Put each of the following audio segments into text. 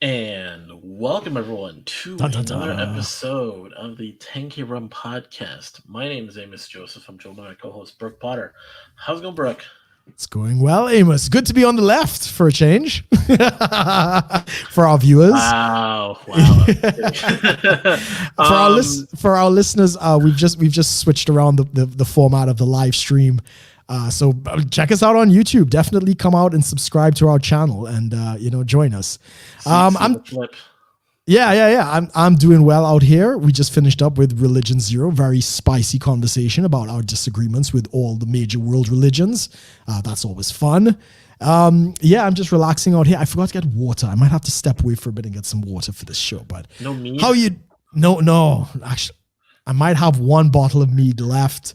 And welcome everyone to Dun, dun, another dun. episode of the 10K Run podcast. My name is Amos Joseph. I'm joined by my co-host Brook Potter. How's it going, Brook? It's going well, Amos. Good to be on the left for a change for our viewers. Wow. For our listeners, we've just switched around the format of the live stream. So check us out on YouTube. Definitely come out and subscribe to our channel and join us. I'm doing well out here. We just finished up with Religion Zero, very spicy conversation about our disagreements with all the major world religions. That's always fun. I'm just relaxing out here. I forgot to get water. I might have to step away for a bit and get some water for this show. But no mead? No. Actually, I might have one bottle of mead left.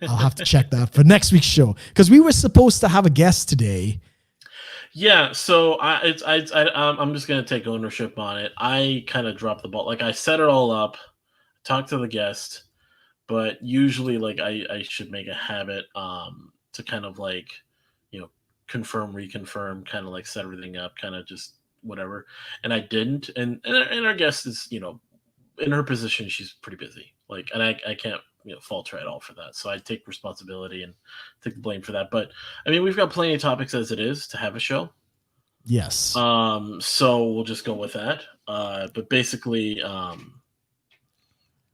I'll have to check that for next week's show because we were supposed to have a guest today. Yeah, so I'm just gonna take ownership on it. I kind of dropped the ball. Like I set it all up, talked to the guest, but usually like I should make a habit to kind of like confirm, reconfirm, kind of like set everything up, kind of just whatever. And I didn't. And our guest is in her position, she's pretty busy. Like, and I can't fault her at all for that. So I take responsibility and take the blame for that. But I mean, we've got plenty of topics as it is to have a show. Yes. So we'll just go with that. But basically,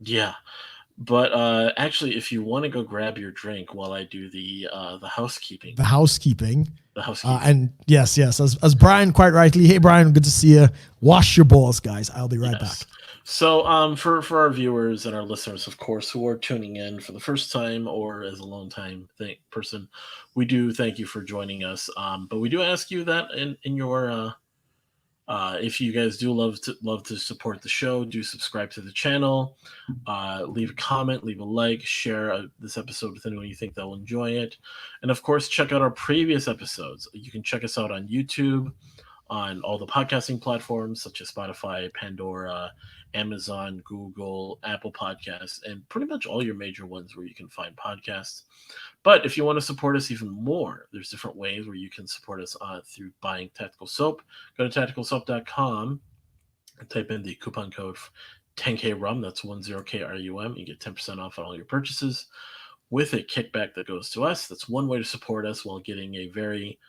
yeah. But actually, if you want to go grab your drink while I do the housekeeping. The housekeeping. And yes, as Brian quite rightly, hey Brian, good to see you. Wash your balls, guys. I'll be right back. So for our viewers and our listeners, of course, who are tuning in for the first time or as a long time person, we do thank you for joining us. But we do ask you that in your if you guys do love to support the show, do subscribe to the channel, leave a comment, leave a like, share this episode with anyone you think that will enjoy it, and of course check out our previous episodes. You can check us out on YouTube, on all the podcasting platforms such as Spotify, Pandora, Amazon, Google, Apple Podcasts, and pretty much all your major ones where you can find podcasts. But if you want to support us even more, there's different ways where you can support us through buying Tactical Soap. Go to tacticalsoap.com and type in the coupon code 10KRUM. That's 10KRUM. You get 10% off on all your purchases with a kickback that goes to us. That's one way to support us while getting a very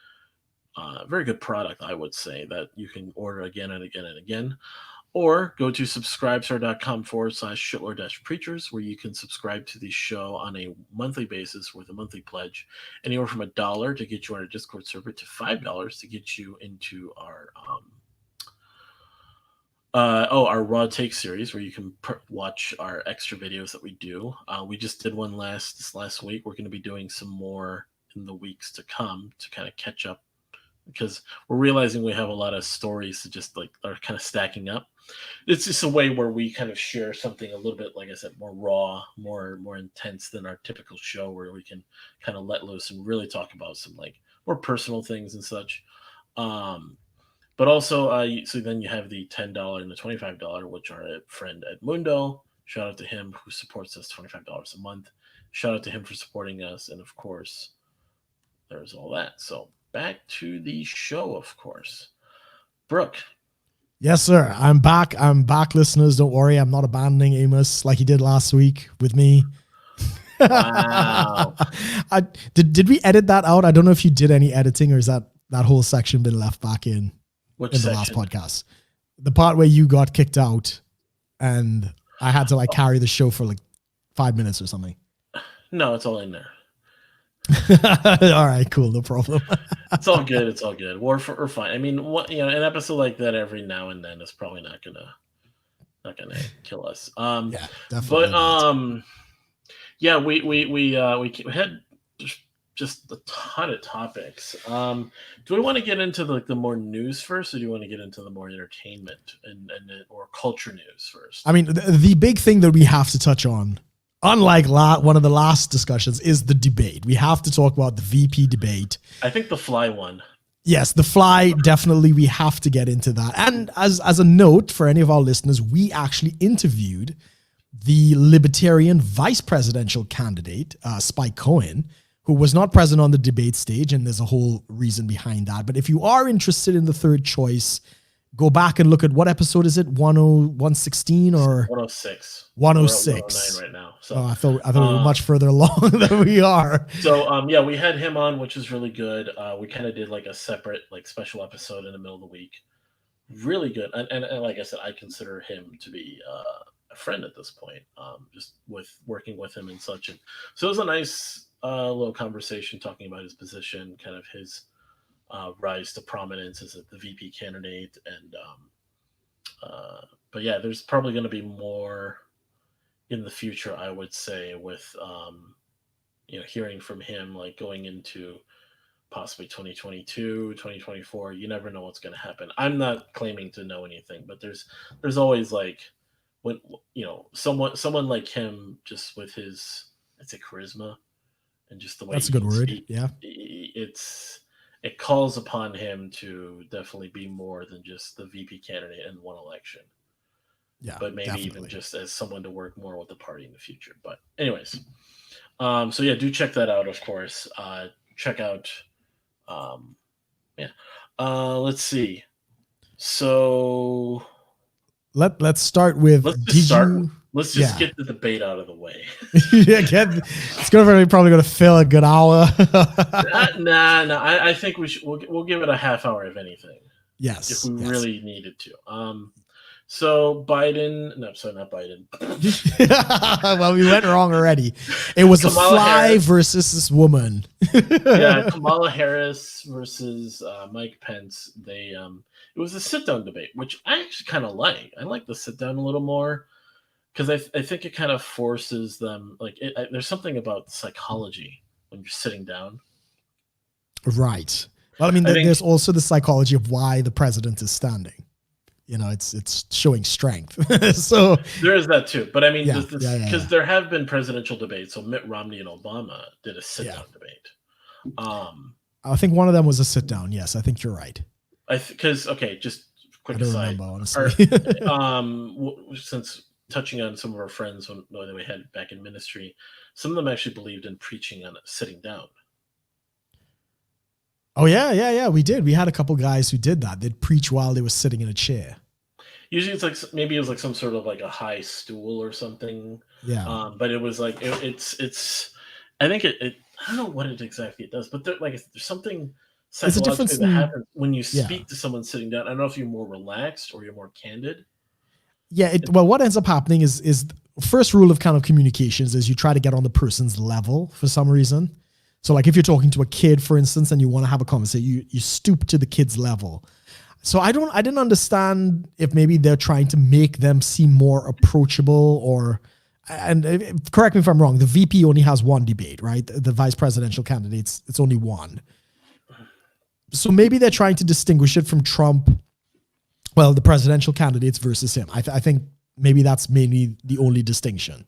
good product, I would say, that you can order again and again and again. Or go to subscribestar.com/shitlord-preachers, where you can subscribe to the show on a monthly basis with a monthly pledge, anywhere from $1 to get you on our Discord server to $5 to get you into our our Raw Take series, where you can watch our extra videos that we do. We just did one last week. We're going to be doing some more in the weeks to come to kind of catch up, because we're realizing we have a lot of stories that just like are kind of stacking up. It's just a way where we kind of share something a little bit, like I said, more raw, more intense than our typical show, where we can kind of let loose and really talk about some like more personal things and such. But also, so then you have the $10 and the $25, which are a friend Edmundo. Shout out to him who supports us $25 a month. Shout out to him for supporting us, and of course, there's all that. So back to the show, of course. Brook. Yes, sir. I'm back, listeners. Don't worry. I'm not abandoning Amos like he did last week with me. Wow. Did we edit that out? I don't know if you did any editing, or is that whole section been left back in the last podcast? The part where you got kicked out and I had to like carry the show for like 5 minutes or something. No, it's all in there. All right, cool, no problem. It's all good. We're fine. I mean, an episode like that every now and then is probably not gonna kill us. Yeah, definitely. But yeah, we had just a ton of topics. Do we want to get into the more news first, or do you want to get into the more entertainment and or culture news first? I mean, the big thing that we have to touch on, unlike one of the last discussions, is the debate. We have to talk about the VP debate. I think the fly one. Yes, the fly, definitely. We have to get into that. And as a note for any of our listeners, we actually interviewed the Libertarian vice presidential candidate, Spike Cohen, who was not present on the debate stage. And there's a whole reason behind that. But if you are interested in the third choice go back and look at what episode is it? 116 or 106. We're at 106? 109 right now. So Oh, I thought we were much further along than we are. So yeah, we had him on, which was really good. We kind of did like a separate like special episode in the middle of the week. Really good, and like I said, I consider him to be a friend at this point. Just with working with him and such, and so it was a nice little conversation talking about his position, kind of his rise to prominence as the VP candidate, and but yeah, there's probably going to be more in the future, I would say, with hearing from him, like going into possibly 2022, 2024. You never know what's going to happen. I'm not claiming to know anything, but there's always like when someone like him, just with his, I'd say, charisma and just the way That's he a good can word. speak, Yeah. it calls upon him to definitely be more than just the VP candidate in one election, Yeah. but maybe Definitely. even just as someone to work more with the party in the future. But anyways, so yeah, do check that out, of course. Check out, yeah. Let's see. So Let's start with let's did just start. you Let's just yeah. get the debate out of the way. Yeah, it's probably gonna fill a good hour. Nah. I think we'll give it a half hour if anything. Yes. If we yes. really needed to. So Biden, no, sorry, not Biden. Well, we went wrong already. It was Kamala a fly Harris. versus this woman. Yeah, Kamala Harris versus Mike Pence. It was a sit down debate, which I actually kind of like. I like the sit down a little more because I think it kind of forces them. Like, there's something about psychology when you're sitting down. Right. Well, I mean, there's also the psychology of why the president is standing. It's showing strength. So there is that too. But I mean, yeah, because there have been presidential debates. So Mitt Romney and Obama did a sit down debate. I think one of them was a sit down. Yes, I think you're right. Because okay, just quick I don't aside. remember, honestly. Since touching on some of our friends when we had back in ministry, some of them actually believed in preaching on sitting down. Oh yeah. We did. We had a couple guys who did that. They'd preach while they were sitting in a chair. Usually, it's like maybe it was like some sort of like a high stool or something. Yeah. But it was like it's. I think it. I don't know what it exactly does, but there's something psychologically that happens when you speak to someone sitting down. I don't know if you're more relaxed or you're more candid. Yeah. Well, what ends up happening is first rule of kind of communications is you try to get on the person's level for some reason. So like if you're talking to a kid, for instance, and you want to have a conversation, you stoop to the kid's level. So I didn't understand if maybe they're trying to make them seem more approachable and correct me if I'm wrong, the VP only has one debate, right? The vice presidential candidates, it's only one. So maybe they're trying to distinguish it from Trump, well, the presidential candidates versus him. I think maybe that's mainly the only distinction.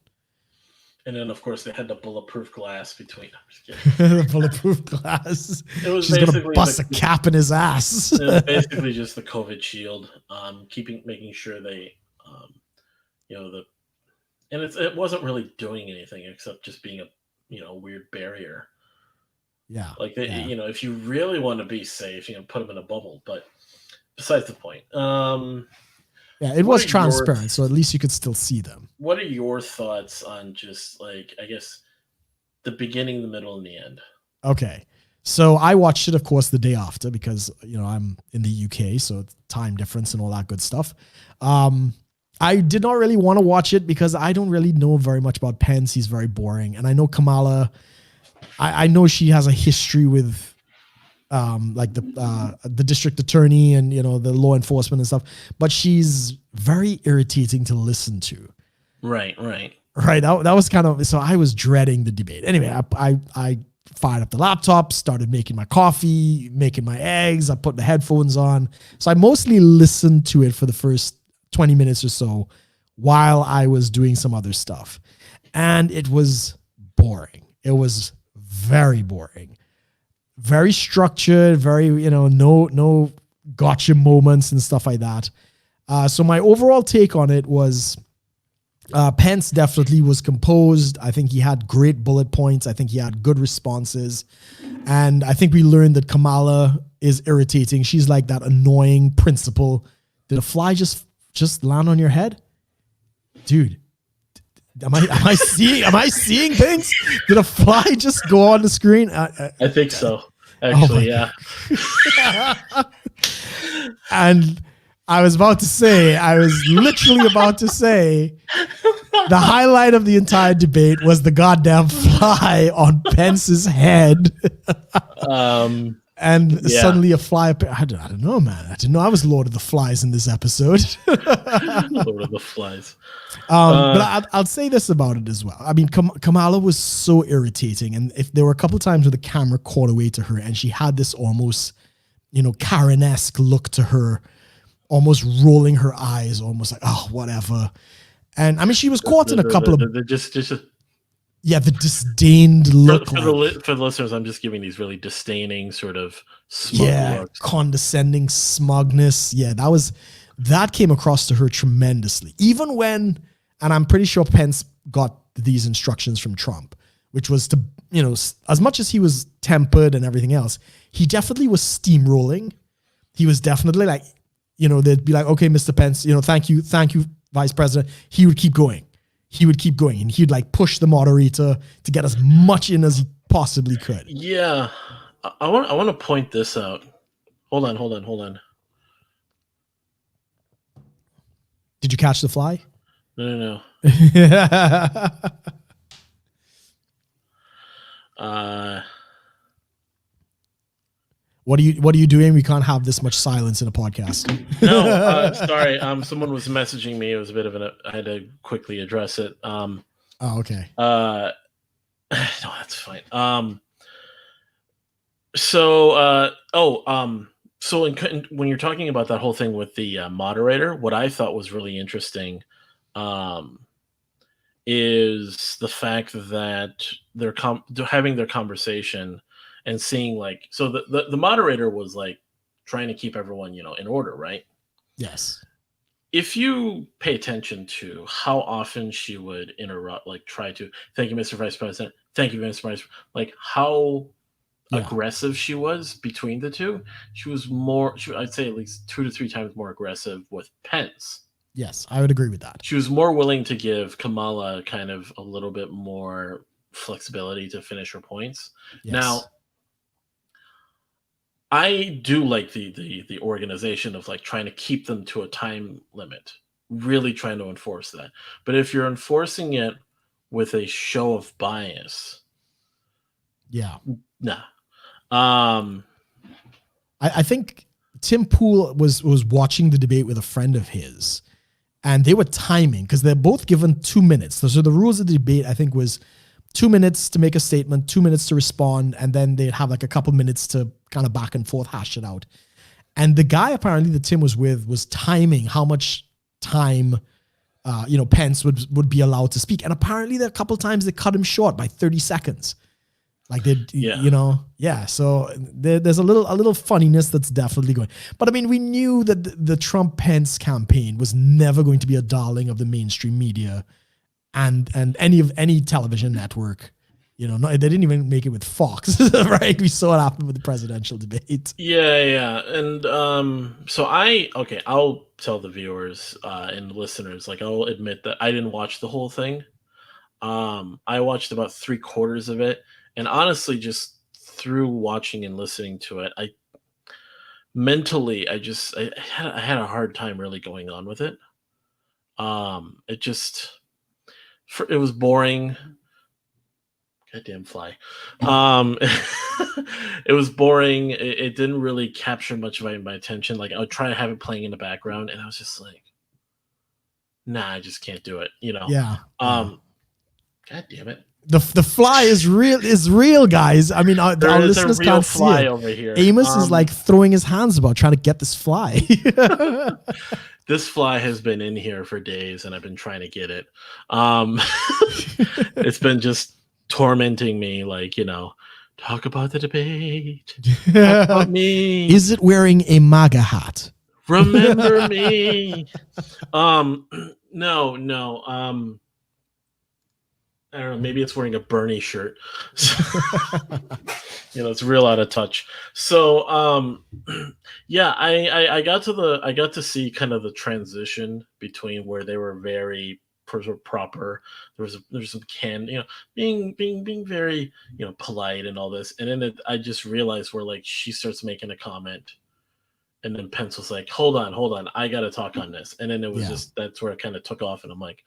And then, of course, they had the bulletproof glass between. I'm just kidding. The bulletproof glass. It was She's gonna bust a cap in his ass. It was basically just the COVID shield, making sure they, and it wasn't really doing anything except just being a weird barrier. Yeah. Like if you really want to be safe, put them in a bubble. But besides the point. Yeah, it was transparent, so at least you could still see them. What are your thoughts on just like, I guess, the beginning, the middle, and the end? Okay. So I watched it, of course, the day after because, I'm in the UK, so time difference and all that good stuff. I did not really want to watch it because I don't really know very much about Pence. He's very boring. And I know Kamala, I know she has a history with like the district attorney and the law enforcement and stuff, but she's very irritating to listen to. Right. That was kind of, so I was dreading the debate. Anyway, I fired up the laptop, started making my coffee, making my eggs. I put the headphones on. So I mostly listened to it for the first 20 minutes or so while I was doing some other stuff. And it was boring. It was very boring. Very structured, very, no gotcha moments and stuff like that. So my overall take on it was Pence definitely was composed. I think he had great bullet points. I think he had good responses. And I think we learned that Kamala is irritating. She's like that annoying principal Did a fly just land on your head, dude? Am I seeing things? Did a fly just go on the screen? I think so. Actually, yeah. And I was literally about to say, the highlight of the entire debate was the goddamn fly on Pence's head. Suddenly a fly appeared. I don't know, man. I didn't know I was Lord of the Flies in this episode. Lord of the Flies. But I'll say this about it as well. I mean, Kamala was so irritating. And if there were a couple of times where the camera caught away to her and she had this almost, Karen-esque look to her, almost rolling her eyes, almost like, oh, whatever. And I mean, she was caught in a couple of... the disdained look. For the listeners, I'm just giving these really disdaining sort of smug looks. Condescending smugness. Yeah, that came across to her tremendously. Even when, and I'm pretty sure Pence got these instructions from Trump, which was to, as much as he was tempered and everything else, he definitely was steamrolling. He was definitely like, they'd be like, okay, Mr. Pence, thank you, Vice President. He would keep going. And he'd like push the moderator to get as much in as he possibly could. Yeah. I want to point this out. Hold on. Did you catch the fly? No. What are you doing? We can't have this much silence in a podcast. No, sorry. Someone was messaging me. It was a bit of I had to quickly address it. Okay. No, that's fine. So when you're talking about that whole thing with the moderator, what I thought was really interesting is the fact that they're having their conversation and seeing like, so the moderator was like trying to keep everyone, in order, right? Yes. If you pay attention to how often she would interrupt, like try to, thank you, Mr. Vice President. Thank you, Mr. Vice. Like how aggressive she was between the two. She was I'd say at least 2 to 3 times more aggressive with Pence. Yes, I would agree with that. She was more willing to give Kamala kind of a little bit more flexibility to finish her points. Yes. Now, I do like the organization of like trying to keep them to a time limit, really trying to enforce that. But if you're enforcing it with a show of bias, nah. I think Tim Pool was watching the debate with a friend of his, and they were timing because they're both given 2 minutes. So the rules of the debate, I think, was 2 minutes to make a statement, 2 minutes to respond, and then they'd have like a couple minutes to kind of back and forth hash it out. And the guy apparently that Tim was with was timing how much time Pence would be allowed to speak. And apparently there a couple times they cut him short by 30 seconds. Like so there's a little funniness that's definitely going. But I mean, we knew that the Trump-Pence campaign was never going to be a darling of the mainstream media and any television network. They didn't even make it with Fox, right? We saw it happen with the presidential debate. Yeah. And so I'll tell the viewers and listeners, like I'll admit that I didn't watch the whole thing. I watched about 3/4 of it. And honestly, just through watching and listening to it, I had a hard time really going on with it. It was boring. Goddamn fly. It was boring. It didn't really capture much of my attention. Like I would try to have it playing in the background, and I was just like, nah, I just can't do it. Yeah. God damn it. The fly is real, guys. I mean, our listeners can't see it. Over here. Amos is like throwing his hands about trying to get this fly. This fly has been in here for days, and I've been trying to get it. It's been just tormenting me, like, talk about the debate. Talk about me. Is it wearing a MAGA hat? Remember me. No. I don't know. Maybe it's wearing a Bernie shirt. It's real out of touch. So, yeah, I got to see kind of the transition between where they were very proper. There's some being very polite and all this, and then I just realized where like she starts making a comment, and then Pencil's like, hold on, I got to talk on this, and then it was Yeah, just that's where it kind of took off, and I'm like,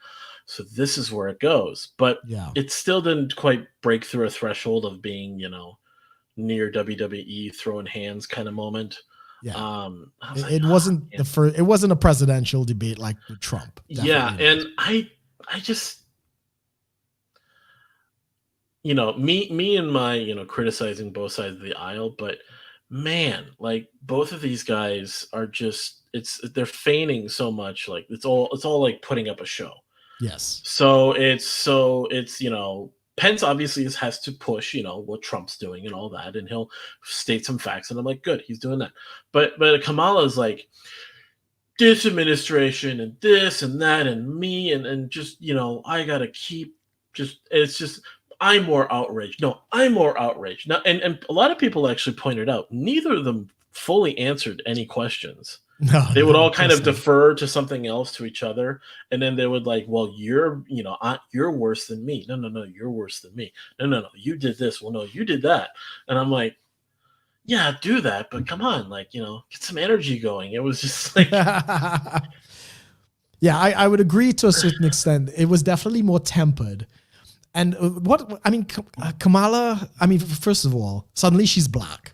so this is where it goes, but yeah, it still didn't quite break through a threshold of being near WWE throwing hands kind of moment. yeah. I was like, It oh, wasn't man. the first. It wasn't a presidential debate like with Trump. Yeah, Definitely not. and I just me and my criticizing both sides of the aisle, but man, like both of these guys are just they're feigning so much, like it's all like putting up a show. Yes. So it's Pence obviously has to push what Trump's doing and all that, and he'll state some facts, and I'm like, good, he's doing that. But Kamala's like, this administration and this and that and me and just I gotta keep just it's just I'm more outraged. No, I'm more outraged now, and a lot of people actually pointed out neither of them fully answered any questions. No, They would no, all of kind course of not. defer to something else to each other, and then they would like, well, you're worse than me. No, no, no, you're worse than me. No, no, no, you did this. Well, no, you did that. And I'm like, yeah, do that, but come on, like, get some energy going. It was just like, Yeah, I would agree to a certain extent. It was definitely more tempered. And what I mean, Kamala. I mean, first of all, suddenly she's black,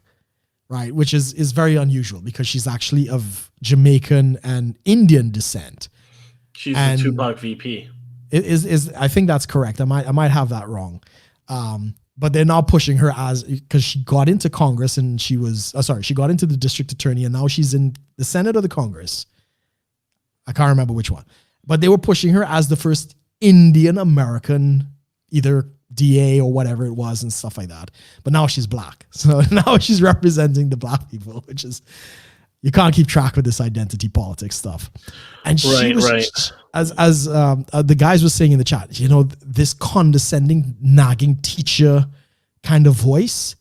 right? Which is very unusual because she's actually of Jamaican and Indian descent. she's the And Tupac VP. it is I think that's correct. I might have that wrong. But they're now pushing her as because she got into Congress and she was sorry, she got into the district attorney and now she's in the Senate or the Congress. I can't remember which one. But they were pushing her as the first Indian American, either DA or whatever it was and stuff like that. But now she's black. So now she's representing the black people, which is you can't keep track of this identity politics stuff. And she Right, right. was as the guys were saying in the chat, this condescending, nagging teacher kind of voice.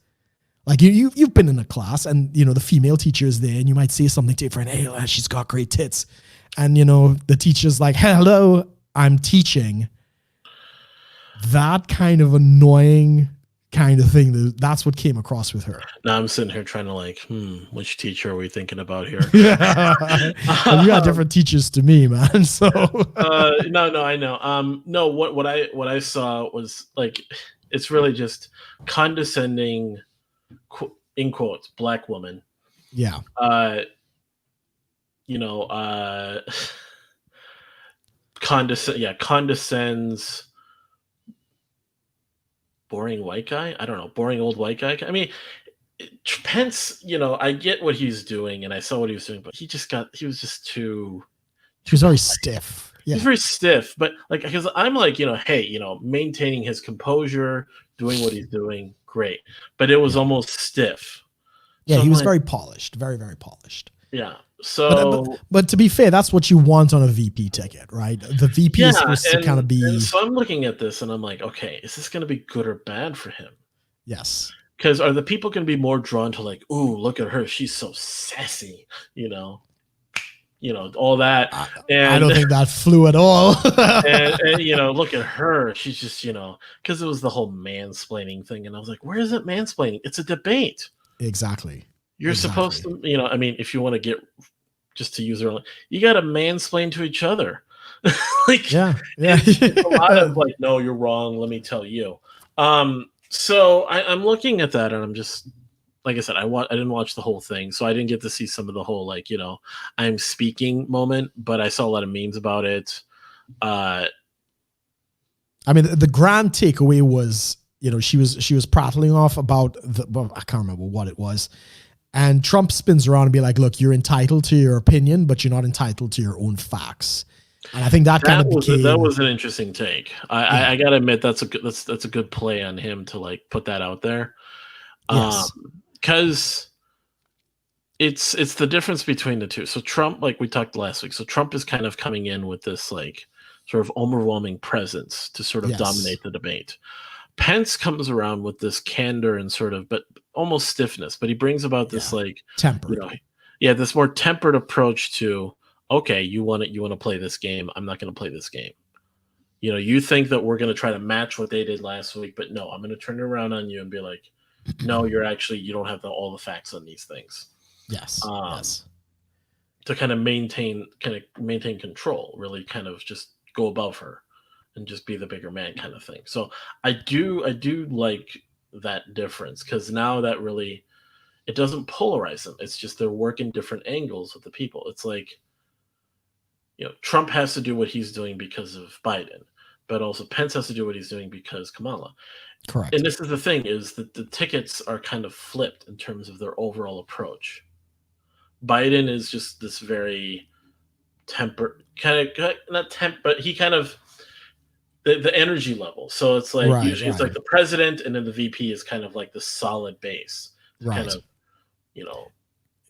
Like you've been in a class and the female teacher is there and you might say something to your friend, hey, she's got great tits. And the teacher's like, hello, I'm teaching. That kind of annoying kind of thing. That's what came across with her. Now I'm sitting here trying to like, which teacher are we thinking about here? Well, you got different teachers to me, man. So No, I know. No, what I saw was like, it's really just condescending, in quotes, black woman. yeah, Uh, you know, uh, condescends. Boring white guy. I don't know. Boring old white guy. I mean, Pence. I get what he's doing, and I saw what he was doing, but he was just too. she was very stiff. He's Yeah, very stiff, but like because I'm like hey maintaining his composure, doing what he's doing, great, but it was yeah, almost stiff. yeah. So He I'm was like, very polished, very, very polished. yeah. But, uh, but So but to be fair, that's what you want on a VP ticket, right? The VP is yeah, supposed to kind and of and be so I'm looking at this and I'm like, okay, is this going to be good or bad for him? yes, Because are the people going to be more drawn to like, ooh, look at her, she's so sassy, all that, I and don't think that flew at all. and look at her, she's just because it was the whole mansplaining thing, and I was like, where is it mansplaining? It's a debate. Exactly. You're supposed Exactly. to, I mean, if you want to get just to use her, you got to mansplain to each other. Like Yeah. Yeah. it's a lot of like, no, you're wrong. Let me tell you. So I'm looking at that, and I'm just like I said, I didn't watch the whole thing, so I didn't get to see some of the whole like I'm speaking moment, but I saw a lot of memes about it. Uh, I mean, the grand takeaway was, she was prattling off about well, I can't remember what it was. And Trump spins around and be like, look, you're entitled to your opinion, but you're not entitled to your own facts. And I think that kind of that became, was an interesting take. yeah, I gotta admit that's a good play on him to like put that out there. yes, Because it's the difference between the two. So Trump, like we talked last week, so Trump is kind of coming in with this like sort of overwhelming presence to sort of Yes. dominate the debate. Pence comes around with this candor and sort of, but almost stiffness, but he brings about this Yeah. like, you Tempered. know, yeah, this more tempered approach to, okay, you want to play this game. I'm not going to play this game. You think that we're going to try to match what they did last week, but no, I'm going to turn it around on you and be like, no, you don't have all the facts on these things. Yes. Um, Yes. to kind of maintain control, really kind of just go above her and just be the bigger man kind of thing. So I do like that difference because now that really it doesn't polarize them. It's just they're working different angles with the people. It's like, Trump has to do what he's doing because of Biden, but also Pence has to do what he's doing because Kamala. And Correct. this is the thing is that the tickets are kind of flipped in terms of their overall approach. Biden is just this very temper kind of not temp, but he kind of the energy level. So it's like Right. usually it's Right. like the president and then the VP is kind of like the solid base to kind Right. of, you know,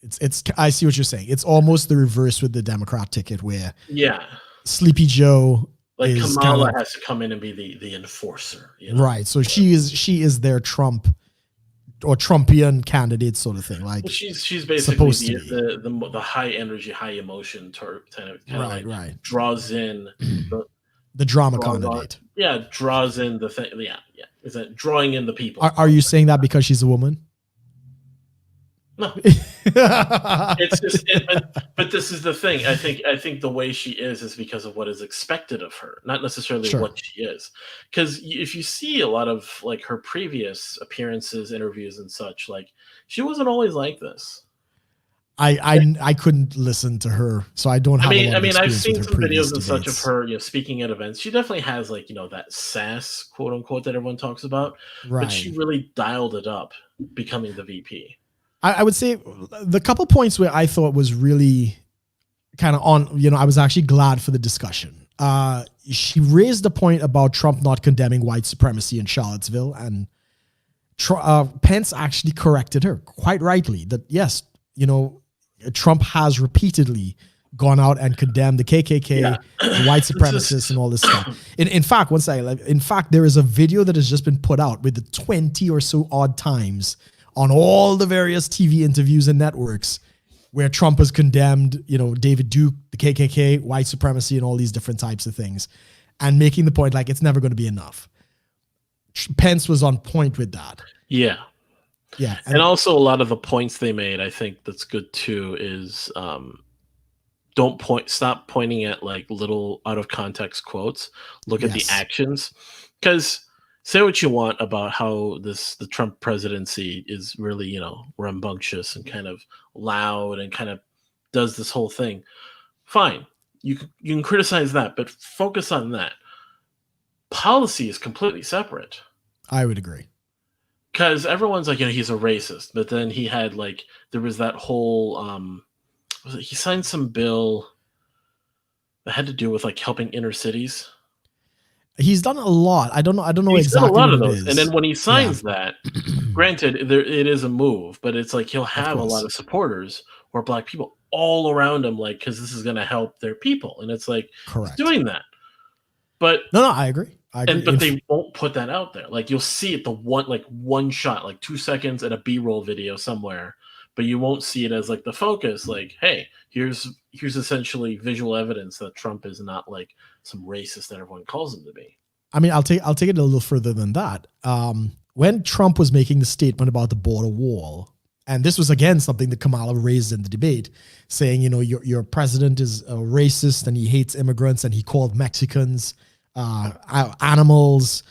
It's I see what you're saying. It's almost the reverse with the Democrat ticket where yeah, Sleepy Joe like is kind Kamala of has to come in and be the enforcer. right. So she is their Trump or Trumpian candidate sort of thing. Well, Like she's basically supposed to the be. the the, the high energy, high emotion kind of Right, like right. draws in the The drama draws on candidate. yeah draws in the thing yeah is that drawing in the people. Are you saying that because she's a woman? No, it's just but this is the thing. I think the way she is because of what is expected of her, not necessarily Sure. what she is. Because if you see a lot of like her previous appearances, interviews, and such, like she wasn't always like this. I couldn't listen to her, so I don't I have a mean, lot I of mean, I've experience with seen her some previous videos and such of debates. her, speaking at events. She definitely has like, that sass, quote unquote, that everyone talks about, but Right. she really dialed it up, becoming the VP. I would say the couple points where I thought was really kind of on, I was actually glad for the discussion. She raised a point about Trump not condemning white supremacy in Charlottesville, and Pence actually corrected her quite rightly that yes, Trump has repeatedly gone out and condemned the KKK, Yeah, the white this supremacists, is and all this stuff. In fact, there is a video that has just been put out with the 20 or so odd times on all the various TV interviews and networks where Trump has condemned, David Duke, the KKK, white supremacy, and all these different types of things, and making the point like it's never going to be enough. Pence was on point with that. yeah. Yeah. And also a lot of the points they made, I think that's good too, is stop pointing at like little out of context quotes. Look at the Yes. actions. Because say what you want about how the Trump presidency is really, rambunctious and kind of loud and kind of does this whole thing. Fine. You can criticize that, but focus on that. Policy is completely separate. I would agree. Because everyone's like, he's a racist, but then he had like there was that whole he signed some bill that had to do with like helping inner cities. He's done a lot. I don't know He's done a exactly lot what of it those, and is. then when he Yeah. signs that, granted, it is a move, but it's like he'll Of have a lot course. of supporters or black people all around him, like because this is going to help their people, and it's like he's Correct. doing that, but No, I agree. but they won't put that out there. Like you'll see it one shot, like 2 seconds in a B-roll video somewhere, but you won't see it as like the focus. Like, hey, here's essentially visual evidence that Trump is not like some racist that everyone calls him to be. I mean, I'll take it a little further than that. When Trump was making the statement about the border wall, and this was again something that Kamala raised in the debate, saying, your president is a racist and he hates immigrants and he called Mexicans animals.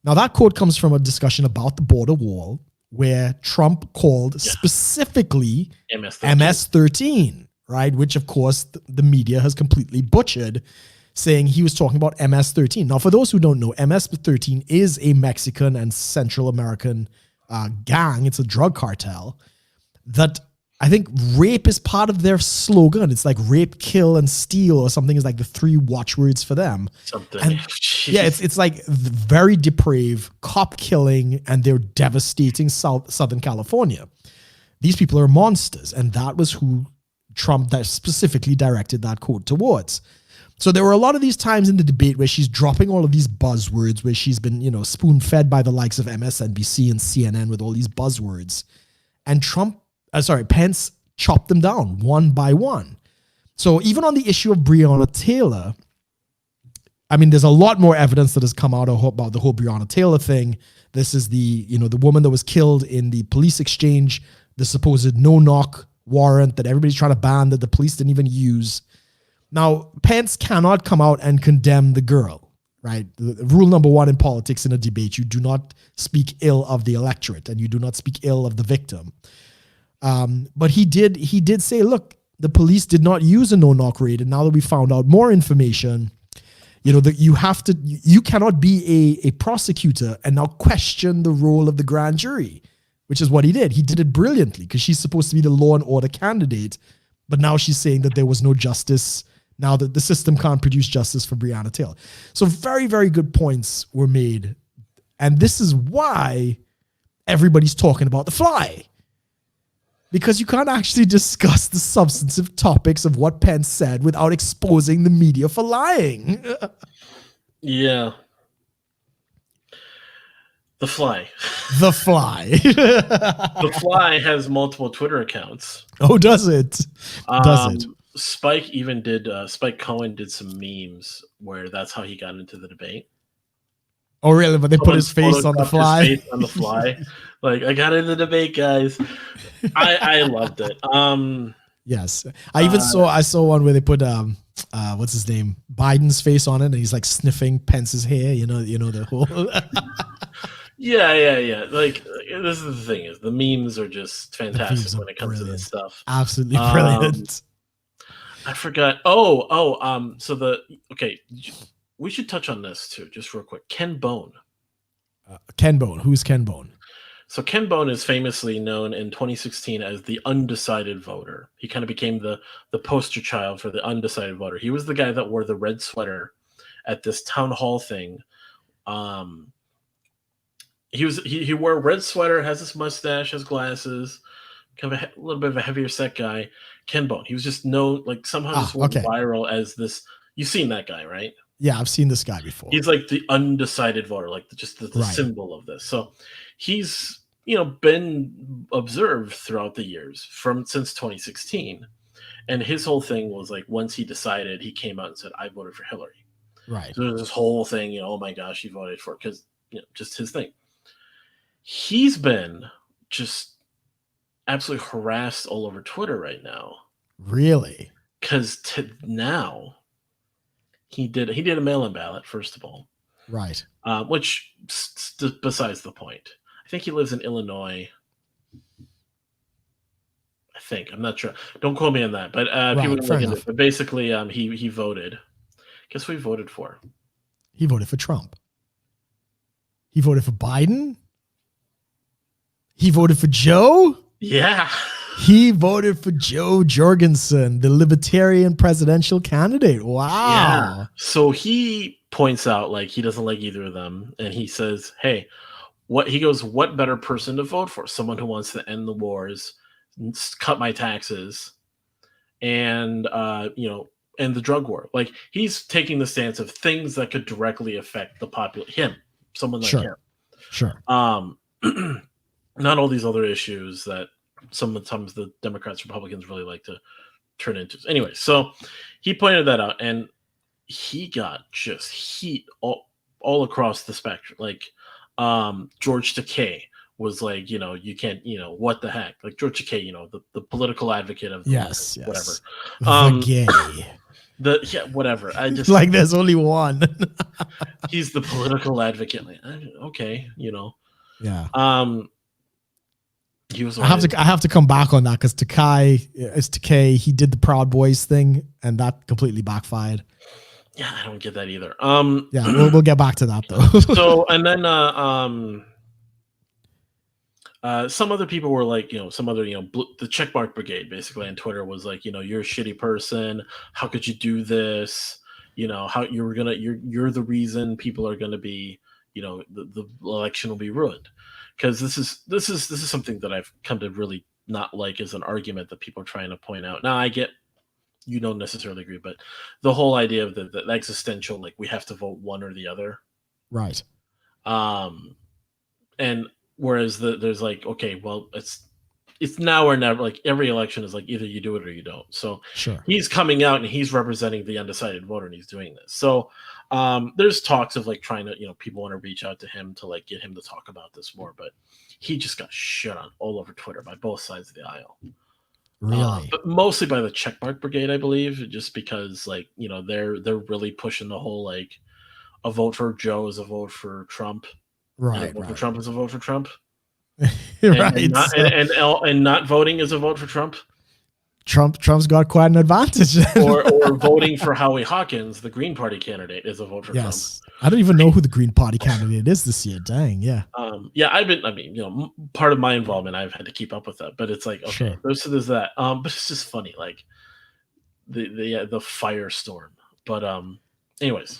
Now that quote comes from a discussion about the border wall where Trump called specifically MS-13, right? Which of course the media has completely butchered, saying he was talking about MS-13. Now, for those who don't know, MS-13 is a Mexican and Central American gang. It's a drug cartel that I think rape is part of their slogan. It's like rape, kill, and steal or something is like the 3 watchwords for them. Something. And yeah, it's like very depraved, cop killing, and they're devastating Southern California. These people are monsters. And that was who Trump that specifically directed that quote towards. So there were a lot of these times in the debate where she's dropping all of these buzzwords, where she's been, spoon fed by the likes of MSNBC and CNN with all these buzzwords. And Pence chopped them down one by one. So even on the issue of Breonna Taylor, I mean, there's a lot more evidence that has come out about the whole Breonna Taylor thing. This is the woman that was killed in the police exchange, the supposed no-knock warrant that everybody's trying to ban that the police didn't even use. Now, Pence cannot come out and condemn the girl, right? Rule number one in politics in a debate, you do not speak ill of the electorate and you do not speak ill of the victim. But he did say, look, the police did not use a no-knock raid. And now that we found out more information, that you cannot be a prosecutor and now question the role of the grand jury, which is what he did. He did it brilliantly because she's supposed to be the law and order candidate. But now she's saying that there was no justice. Now that the system can't produce justice for Breonna Taylor. So very, very good points were made. And this is why everybody's talking about The Fly. Because you can't actually discuss the substantive topics of what Pence said without exposing the media for lying. Yeah. The Fly. The Fly. The Fly has multiple Twitter accounts. Oh, does it? Does it? Spike Cohen did some memes where that's how he got into the debate. Oh, really? But they put his face on the fly? His face on the fly. Like, I got into the debate, guys. I loved it. Yes. I saw one where they put what's his name? Biden's face on it, and he's like sniffing Pence's hair, the whole Yeah. Like, this is the thing, is the memes are just fantastic when it comes to this stuff. Absolutely brilliant. I forgot. We should touch on this too, just real quick. Ken Bone. Ken Bone. Who's Ken Bone? So Ken Bone is famously known in 2016 as the undecided voter. He kind of became the poster child for the undecided voter. He was the guy that wore the red sweater at this town hall thing. He wore a red sweater, has this mustache, has glasses, kind of a little bit of a heavier set guy. Ken Bone. He was just known, like, somehow just went viral as this. You've seen that guy, right? Yeah, I've seen this guy before. He's like the undecided voter, like the symbol of this. So he's been observed throughout the years since 2016, and his whole thing was like, once he decided, he came out and said, "I voted for Hillary." Right. So there's this whole thing, oh my gosh, he voted for, because just his thing. He's been just absolutely harassed all over Twitter right now. Really? Because now he did a mail-in ballot, first of all. Right. Which besides the point. I think he lives in Illinois. I think. I'm not sure. Don't quote me on that. But people can look into it. But basically, he voted. Guess who he voted for? He voted for Trump. He voted for Biden. He voted for Joe. Yeah. He voted for Joe Jorgensen, the Libertarian presidential candidate. Wow. Yeah. So he points out, like, he doesn't like either of them. And he says, hey, what better person to vote for? Someone who wants to end the wars, cut my taxes, and, end the drug war. Like, he's taking the stance of things that could directly affect someone like him. Sure. Not all these other issues that sometimes the Democrats, Republicans really like to turn into. Anyway, so he pointed that out, and he got just heat all across the spectrum. Like, George Takei was like, you can't, what the heck? Like, George Takei, the political advocate of whatever. The gay. Whatever. I just like, there's only one. He's the political advocate. Like, okay, Yeah. He was. I have to come back on that because Takei. He did the Proud Boys thing, and that completely backfired. Yeah, I don't get that either. Yeah, we'll get back to that though. So, and then some other people were like, some other, the checkmark brigade basically on Twitter was like, you're a shitty person. How could you do this? How you're the reason people are gonna be, the election will be ruined. Because this is something that I've come to really not like as an argument that people are trying to point out. Now, I get you don't necessarily agree, but the whole idea of the existential, like we have to vote one or the other. Right. Um, and whereas there's like, okay, well, it's now or never. Like every election is like either you do it or you don't. So Sure. he's coming out and he's representing the undecided voter, and he's doing this. So there's talks of like trying to, people want to reach out to him to like get him to talk about this more, but he just got shit on all over Twitter by both sides of the aisle. Really. But mostly by the checkmark brigade, I believe, just because like they're really pushing the whole like a vote for Joe is a vote for Trump, and a Right. vote for Right. Trump is a vote for Trump, and Right. not So and not voting is a vote for Trump, Trump's got quite an advantage. or voting for Howie Hawkins, the Green Party candidate, is a vote for Trump. Yes. I don't even know who the Green Party candidate is this year. Dang. Yeah. Yeah, I mean, part of my involvement, I've had to keep up with that, but it's like, okay, Sure. there's that. But it's just funny, like the firestorm. But anyways,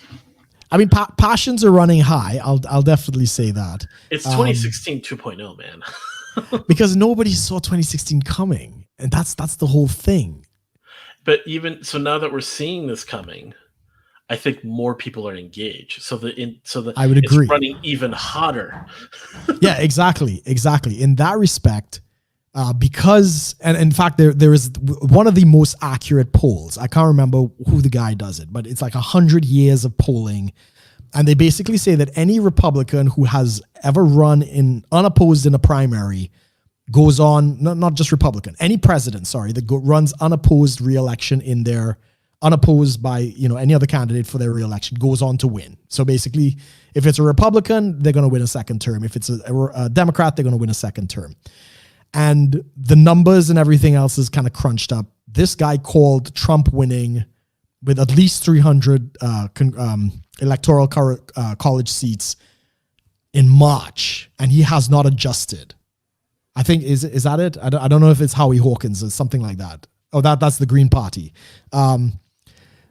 I mean, passions are running high. I'll definitely say that. it's 2016 2.0, man. Because nobody saw 2016 coming, and that's the whole thing. But even so, now that we're seeing this coming, I think more people are engaged. So I would agree. It's running even hotter. Yeah, exactly. In that respect, because, and in fact, there is one of the most accurate polls. I can't remember who the guy does it, but it's like 100 years of polling. And they basically say that any Republican who has ever run unopposed in a primary goes on, not just Republican, any president, that runs unopposed re-election unopposed by any other candidate for their re-election, goes on to win. So basically, if it's a Republican, they're going to win a second term. If it's a Democrat, they're going to win a second term. And the numbers and everything else is kind of crunched up. This guy called Trump winning with at least 300 electoral college seats in March, and he has not adjusted. I think is that it? I don't know if it's Howie Hawkins or something like that. Oh, that's the Green Party.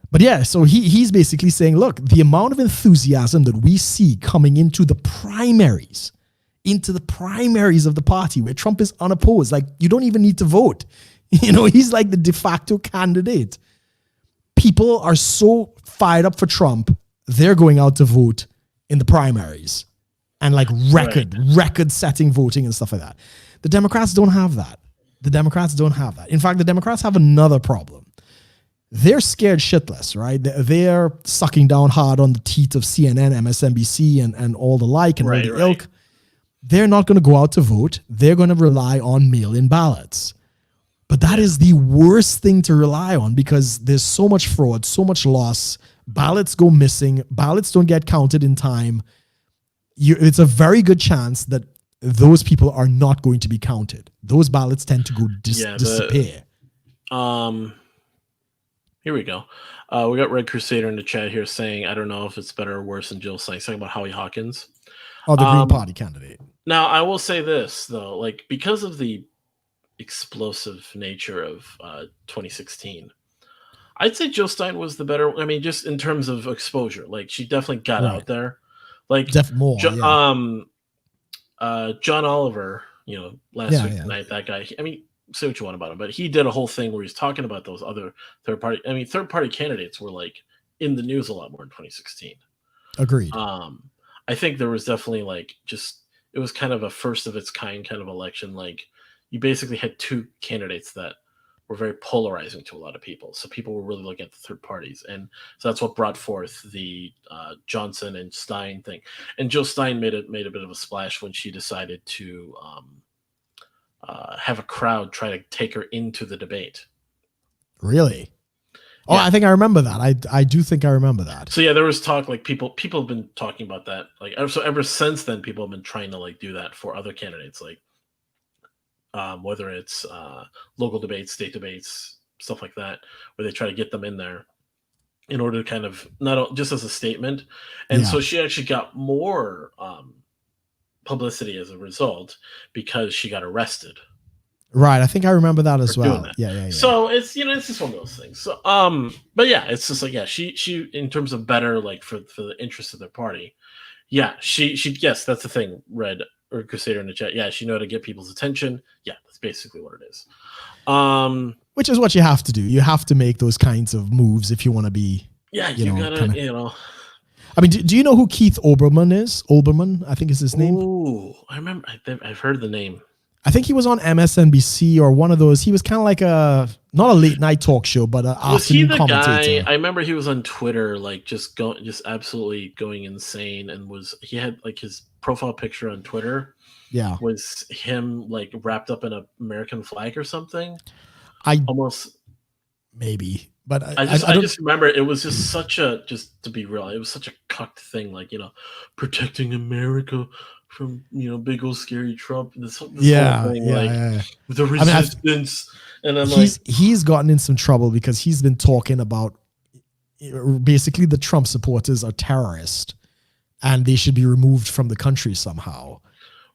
But yeah, so he's basically saying, look, the amount of enthusiasm that we see coming into the primaries of the party where Trump is unopposed, like you don't even need to vote. He's like the de facto candidate. People are so fired up for Trump, they're going out to vote in the primaries and like record-setting voting and stuff like that. The Democrats don't have that. In fact, the Democrats have another problem. They're scared shitless, right? They're sucking down hard on the teeth of CNN, MSNBC, and all the like, and all the ilk. They're not going to go out to vote. They're going to rely on mail-in ballots. But that is the worst thing to rely on because there's so much fraud, so much loss. Ballots go missing. Ballots don't get counted in time. It's a very good chance that those people are not going to be counted. Those ballots tend to go disappear. Here we go. We got Red Crusader in the chat here saying, I don't know if it's better or worse than Jill saying something about Howie Hawkins. Oh, the Green Party candidate. Now, I will say this, though, like because of the explosive nature of 2016, I'd say Jill Stein was the better. I mean, just in terms of exposure, like she definitely got out there. Like John Oliver, last week tonight, that guy. I mean, say what you want about him, but he did a whole thing where he's talking about those other third party candidates were like in the news a lot more in 2016. Agreed. I think there was definitely like it was kind of a first of its kind kind of election. Like you basically had two candidates that were very polarizing to a lot of people. So people were really looking at the third parties. And so that's what brought forth the Johnson and Stein thing. And Jill Stein made a bit of a splash when she decided to have a crowd try to take her into the debate. Really? Oh, yeah. I think I remember that. I do think I remember that. So yeah, there was talk like people have been talking about that. Like so ever since then, people have been trying to like do that for other candidates, like whether it's local debates, state debates, stuff like that, where they try to get them in there in order to kind of not just as a statement. And so she actually got more publicity as a result because she got arrested. Right, I think I remember that as well. Yeah. So it's it's just one of those things. So but yeah, it's just like she in terms of better like for the interest of their party. Yeah, she yes, that's the thing. Red or Crusader in the chat. Yeah, she knew how to get people's attention. Yeah, that's basically what it is. which is what you have to do. You have to make those kinds of moves if you want to be, Yeah, you you know, gotta, kind of. you know. I mean, do you know who Keith Olbermann is? Olbermann, I think is his name. Ooh, I remember. I've heard the name. I think he was on MSNBC or one of those. He was kind of like not a late night talk show, but an Was he afternoon the guy? commentator. I remember he was on Twitter, like just absolutely going insane, and he had like his profile picture on Twitter Yeah, was him like wrapped up in an American flag or something. I Almost. maybe, but I I don't. just remember it was just such a, just to be real, it was such a cucked thing, like, protecting America from, big old scary Trump. This whole Yeah, thing, yeah, like yeah, yeah. the I mean, resistance, and I'm like, he's gotten in some trouble because he's been talking about basically the Trump supporters are terrorists and they should be removed from the country somehow.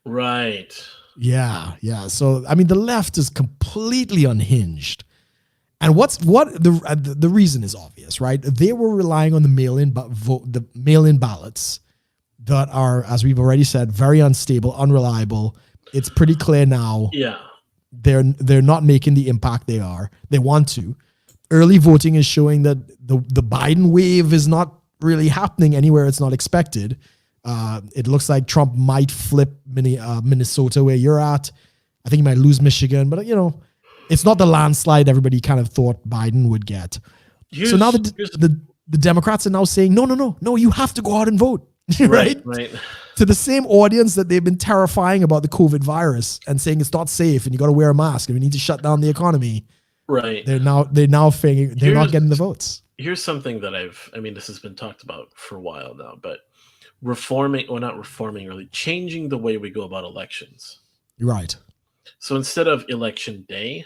right, Yeah, yeah. So I mean, the left is completely unhinged. And the reason is obvious, right? They were relying on the mail-in ballots that are, as we've already said, very unstable, unreliable. It's pretty clear now yeah, they're not making the impact they want to. Early voting is showing that the Biden wave is not really happening anywhere it's not expected. It looks like Trump might flip Minnesota where you're at. I think he might lose Michigan, but it's not the landslide everybody kind of thought Biden would get. So now the Democrats are now saying, no, you have to go out and vote, right? right. To the same audience that they've been terrifying about the COVID virus and saying it's not safe and you got to wear a mask and we need to shut down the economy. Right. They're now figuring they're not getting the votes. Here's something that this has been talked about for a while now, but not reforming, really changing the way we go about elections. Right. So instead of election day,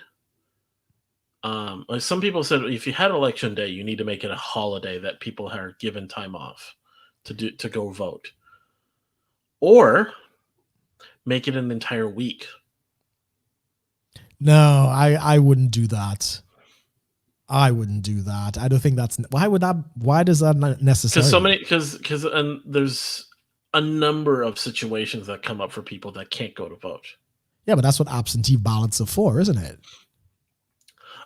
like some people said, if you had election day, you need to make it a holiday that people are given time off to go vote, or make it an entire week. No, I wouldn't do that. I wouldn't do that. I don't think that's why does that not necessarily? Because and there's a number of situations that come up for people that can't go to vote. Yeah, but that's what absentee ballots are for, isn't it?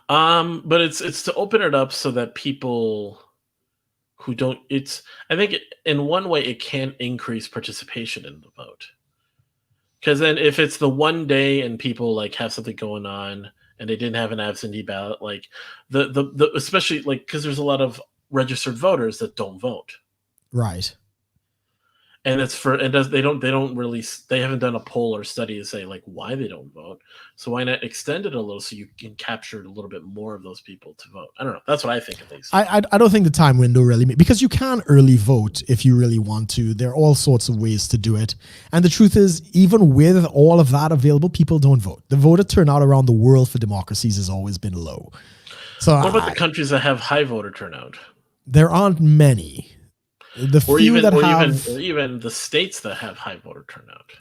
But it's to open it up so that people who don't, I think in one way it can increase participation in the vote. Because then if it's the one day and people like have something going on and they didn't have an absentee ballot, like the especially like, because there's a lot of registered voters that don't vote. Right. And they haven't done a poll or study to say like why they don't vote. So why not extend it a little so you can capture a little bit more of those people to vote? I don't know. That's what I think, at least. I don't think the time window really, because you can early vote if you really want to. There are all sorts of ways to do it. And the truth is, even with all of that available, people don't vote. The voter turnout around the world for democracies has always been low. So what about the countries that have high voter turnout? There aren't many. The or few even, that or have, even the states that have high voter turnout.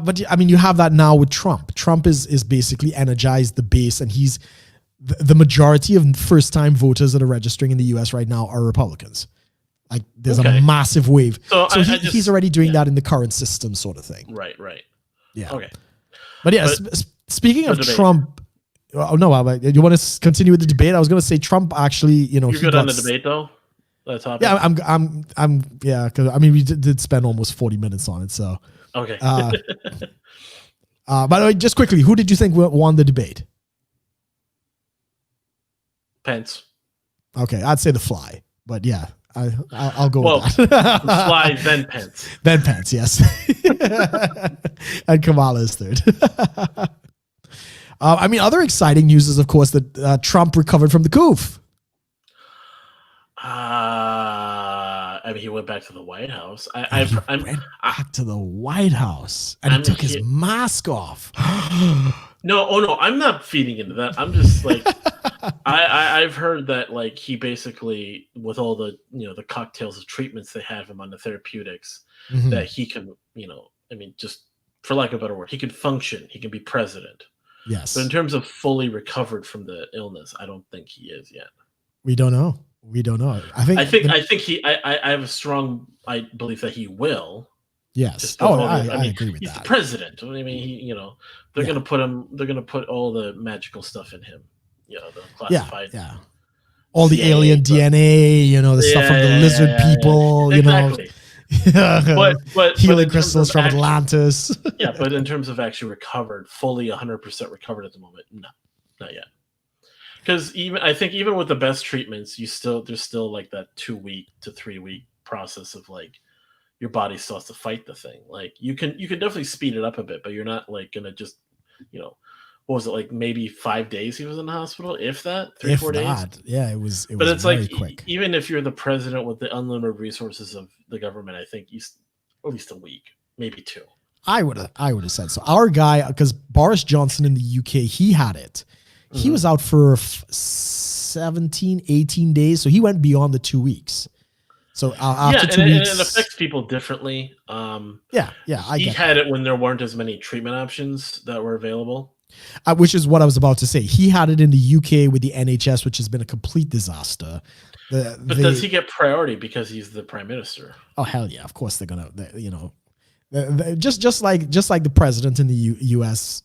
But I mean, you have that now with Trump. Trump is basically energized the base, and he's the majority of first-time voters that are registering in the U.S. right now are Republicans. Like, there's a massive wave. So he's already doing that in the current system, sort of thing. Right. Yeah. Okay. But yeah, speaking of Trump, oh no, you want to continue with the debate? I was going to say Trump actually, You're good on the debate though. Yeah, I'm yeah, because I mean we did spend almost 40 minutes on it, so okay. By the way, just quickly, who did you think won the debate? Pence. Okay, I'd say the Fly, but yeah, I'll go with that. The Fly, then Pence. Then Pence, yes, and Kamala is third. I mean, other exciting news is, of course, that Trump recovered from the coup. I mean, he went back to the White House. Back to the White House, and he took his mask off. No, I'm not feeding into that. I'm just like, I've heard that like he basically, with all the the cocktails of treatments they have him on the therapeutics, that he can, I mean, just for lack of a better word, he can function. He can be president. Yes. But in terms of fully recovered from the illness, I don't think he is yet. We don't know. I have a strong belief that he will. Yes. Just put Oh, all the. I I mean, agree with he's the that. president. I mean, they're Yeah. gonna put him. They're gonna put all the magical stuff in him. The Yeah. classified Yeah. All the CIA alien stuff. DNA, the stuff from the lizard Yeah. people, Exactly. But healing in terms crystals of from Atlantis. yeah, but in terms of actually recovered, fully 100% recovered at the moment, no, not yet. Because even with the best treatments, there's still like that 2 week to 3 week process of like your body still has to fight the thing. Like you can definitely speed it up a bit, but you're not like gonna just you know what was it like maybe 5 days he was in the hospital, if that three If 4 days. that, yeah, it But was it's like very quick. even if you're the president with the unlimited resources of the government, I think at least a week, maybe two. I would have said so. Our guy, because Boris Johnson in the UK, he had it. He Mhm. was out for 17, 18 days. So he went beyond the 2 weeks. So Yeah, after and two it weeks, affects people differently. yeah, I He get had that. it when there weren't as many treatment options that were available. Which is what I was about to say. He had it in the UK with the NHS, which has been a complete disaster. But does he get priority because he's the prime minister? Oh hell yeah, of course they're gonna, just like the president in the U.S.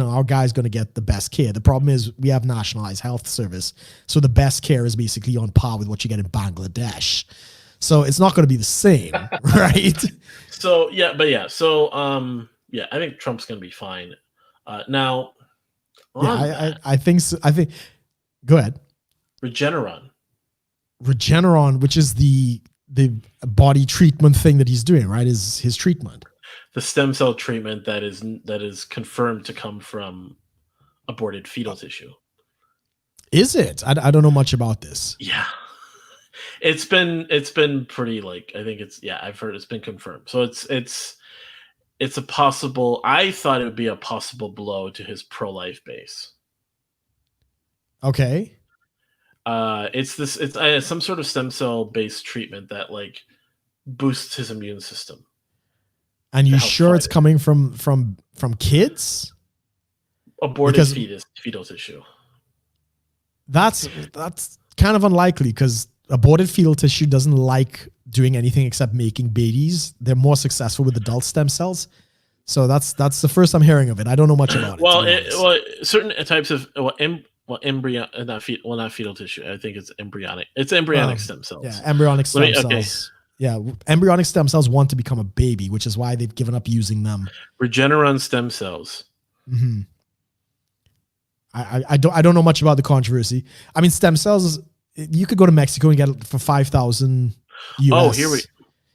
Our guy's gonna get the best care. The problem is we have nationalized health service, so the best care is basically on par with what you get in Bangladesh. So it's not going to be the same, right? So I think Trump's gonna be fine. Now on that, I think so. I think. Go ahead. Regeneron, Regeneron, which is the body treatment thing that he's doing, right? Is his treatment. the stem cell treatment that is confirmed to come from aborted fetal tissue. Is it? I don't know much about this. Yeah. It's been pretty like I think I've heard it's been confirmed. So it's a possible. I thought it would be a possible blow to his pro-life base. Okay. It's some sort of stem cell based treatment that like boosts his immune system. And you sure it's coming from kids? Aborted fetal tissue. That's kind of unlikely because aborted fetal tissue doesn't like doing anything except making babies. They're more successful with adult stem cells. So that's the first I'm hearing of it. I don't know much about it. Certain types of embryo, not fetal tissue. I think it's embryonic. It's embryonic stem cells. Yeah, embryonic stem cells. Okay. Yeah, embryonic stem cells want to become a baby, which is why they've given up using them. Regeneron stem cells. Mm-hmm. I don't know much about the controversy. I mean, stem cells, you could go to Mexico and get it for $5,000 US. Oh, here we.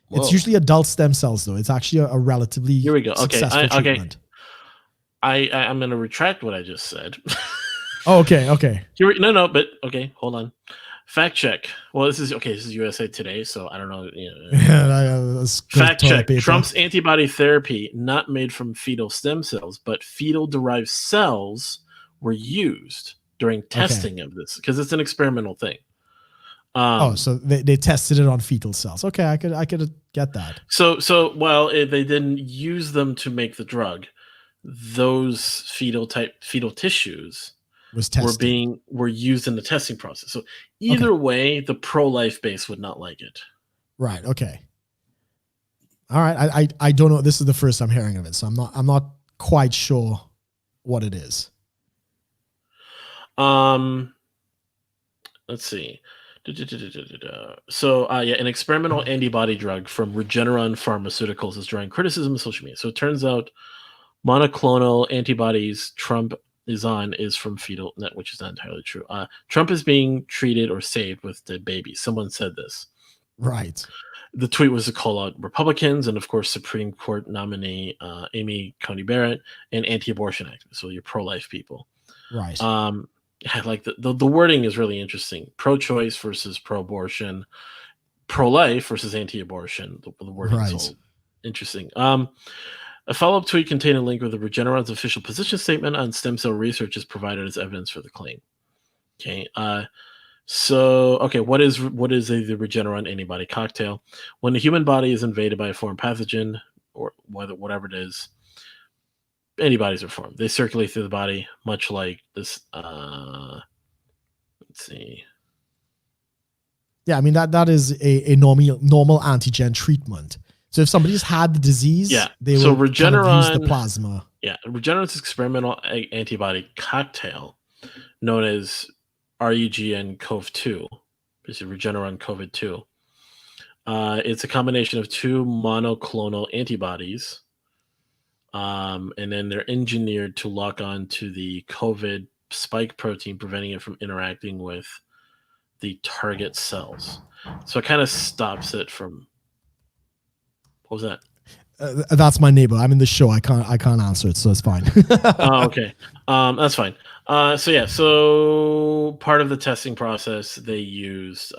Whoa. It's usually adult stem cells, though. It's actually a relatively here we go. Successful treatment. I'm going to retract what I just said. Oh, okay. But okay, hold on. Fact check. Well, this is USA Today, so I don't know. Fact check. Paper. Trump's antibody therapy not made from fetal stem cells, but fetal-derived cells were used during testing of this because it's an experimental thing. So they tested it on fetal cells. Okay, I could get that. So while they didn't use them to make the drug, those fetal tissues were used in the testing process. So either way, the pro-life base would not like it. Right. Okay. All right. I don't know. This is the first I'm hearing of it, so I'm not quite sure what it is. Let's see. So an experimental antibody drug from Regeneron Pharmaceuticals is drawing criticism on social media. So it turns out monoclonal antibodies Trump is on is from fetal, which is not entirely true. Trump is being treated or saved with dead babies. Someone said this. Right. The tweet was to call out Republicans and, of course, Supreme Court nominee Amy Coney Barrett and anti-abortion activists, so your pro-life people. Right. Like the wording is really interesting. Pro-choice versus pro-abortion, pro-life versus anti-abortion. The wording is all interesting. A follow-up tweet contained a link with the Regeneron's official position statement on stem cell research is provided as evidence for the claim. Okay. What is the Regeneron antibody cocktail? When the human body is invaded by a foreign pathogen or whatever it is, antibodies are formed. They circulate through the body, much like this. Let's see. Yeah, I mean that is a normal antigen treatment. So if somebody's had the disease, Yeah. they So will kind of use the Regeneron, plasma. yeah, Regeneron's experimental antibody cocktail, known as REGN-CoV-2, basically Regeneron COVID-2. It's a combination of two monoclonal antibodies, and then they're engineered to lock on to the COVID spike protein, preventing it from interacting with the target cells. So it kind of stops it from. What was that? That's my neighbor. I'm in the show. I can't answer it, so it's fine. Oh, okay. That's fine. So yeah, so part of the testing process they use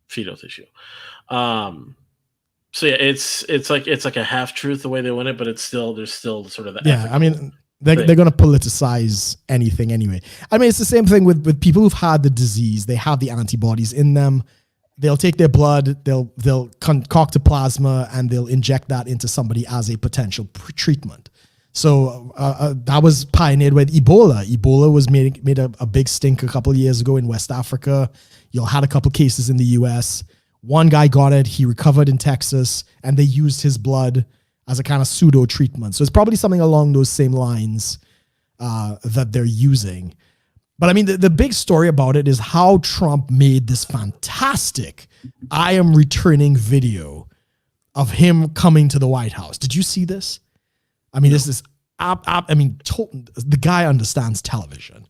fetal tissue. So yeah, it's like a half truth the way they win it, but there's still sort of the Yeah, I ethical mean, they're thing. going to politicize anything anyway. I mean, it's the same thing with people who've had the disease. They have the antibodies in them. They'll take their blood, they'll concoct a plasma, and they'll inject that into somebody as a potential treatment. So that was pioneered with Ebola. Ebola was made a big stink a couple of years ago in West Africa. You had a couple cases in the U.S. One guy got it. He recovered in Texas, and they used his blood as a kind of pseudo treatment. So it's probably something along those same lines that they're using. But I mean, the big story about it is how Trump made this fantastic "I am returning" video of him coming to the White House. Did you see this? I mean, this is, the guy understands television,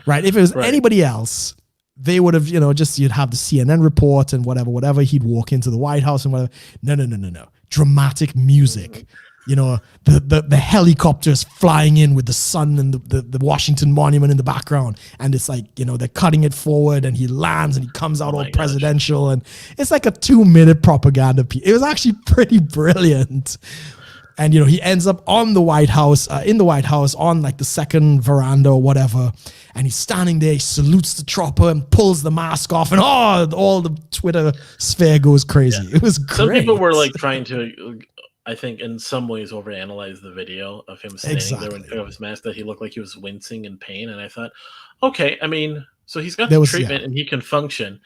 right? If it was anybody else, they would have, you'd have the CNN report and whatever. He'd walk into the White House and whatever. No. Dramatic music. The helicopters flying in with the sun and the Washington Monument in the background. And it's like, they're cutting it forward and he lands and he comes out all presidential. And it's like a 2-minute propaganda piece. It was actually pretty brilliant. And, he ends up on the White House, in the White House on like the second veranda or whatever. And he's standing there, he salutes the chopper and pulls the mask off. And all the Twitter sphere goes crazy. Yeah. It was great. Some people were like trying to, I think, in some ways overanalyze the video of him standing there when he took off his mask, that he looked like he was wincing in pain. And I thought, okay, I mean, so he's got the treatment and he can function.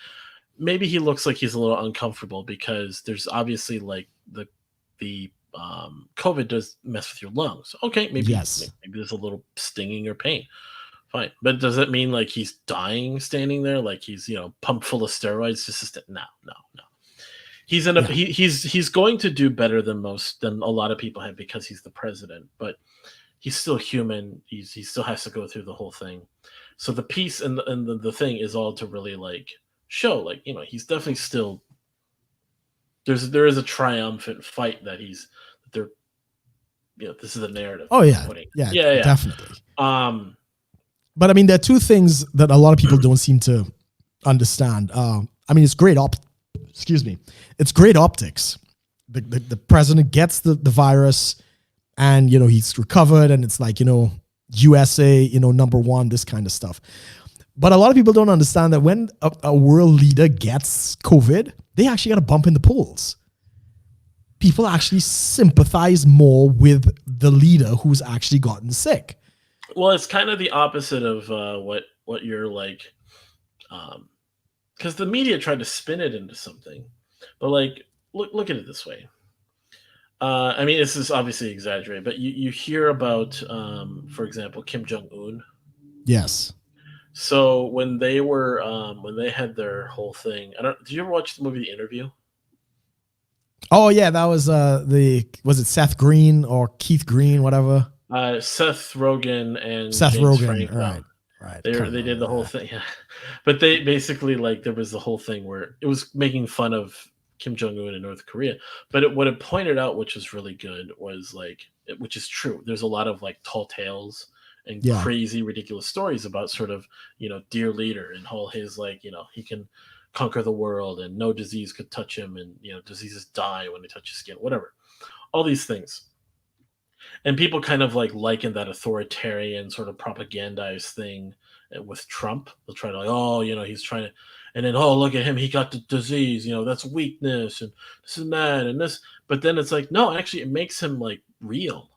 Maybe he looks like he's a little uncomfortable because there's obviously like the COVID does mess with your lungs. Okay, maybe there's a little stinging or pain. Fine. But does that mean like he's dying standing there, like he's, pumped full of steroids just to no. He's going to do better than a lot of people have because he's the president, but he's still human. He still has to go through the whole thing. So the piece and the thing is all to really like show, like, he's definitely still there is a triumphant fight that this is the narrative. Oh yeah. Yeah, definitely. But I mean, there are two things that a lot of people don't seem to understand. I mean, it's great It's great optics. The president gets the virus and, he's recovered and it's like, USA, number one, this kind of stuff. But a lot of people don't understand that when a world leader gets COVID, they actually got a bump in the polls. People actually sympathize more with the leader who's actually gotten sick. Well, it's kind of the opposite of what you're like, because the media tried to spin it into something, but like look at it this way. I mean, this is obviously exaggerated, but you hear about, for example, Kim Jong-un. Yes. So when they had their whole thing, did you ever watch the movie The Interview? Oh yeah, that was was it Seth Green or Keith Green, whatever? Seth Rogen and Seth James Rogen, Franco. Right. They did the whole thing, yeah. But they basically there was the whole thing where it was making fun of Kim Jong-un in North Korea. But what it pointed out, which was really good, was which is true. There's a lot of tall tales and crazy, ridiculous stories about sort of, dear leader and all his he can conquer the world and no disease could touch him and, diseases die when they touch his skin, whatever. All these things. And people kind of liken that authoritarian sort of propagandized thing with Trump. They'll try to he's trying to, and then, look at him, he got the disease, that's weakness and this and that and this. But then it's no, actually it makes him real.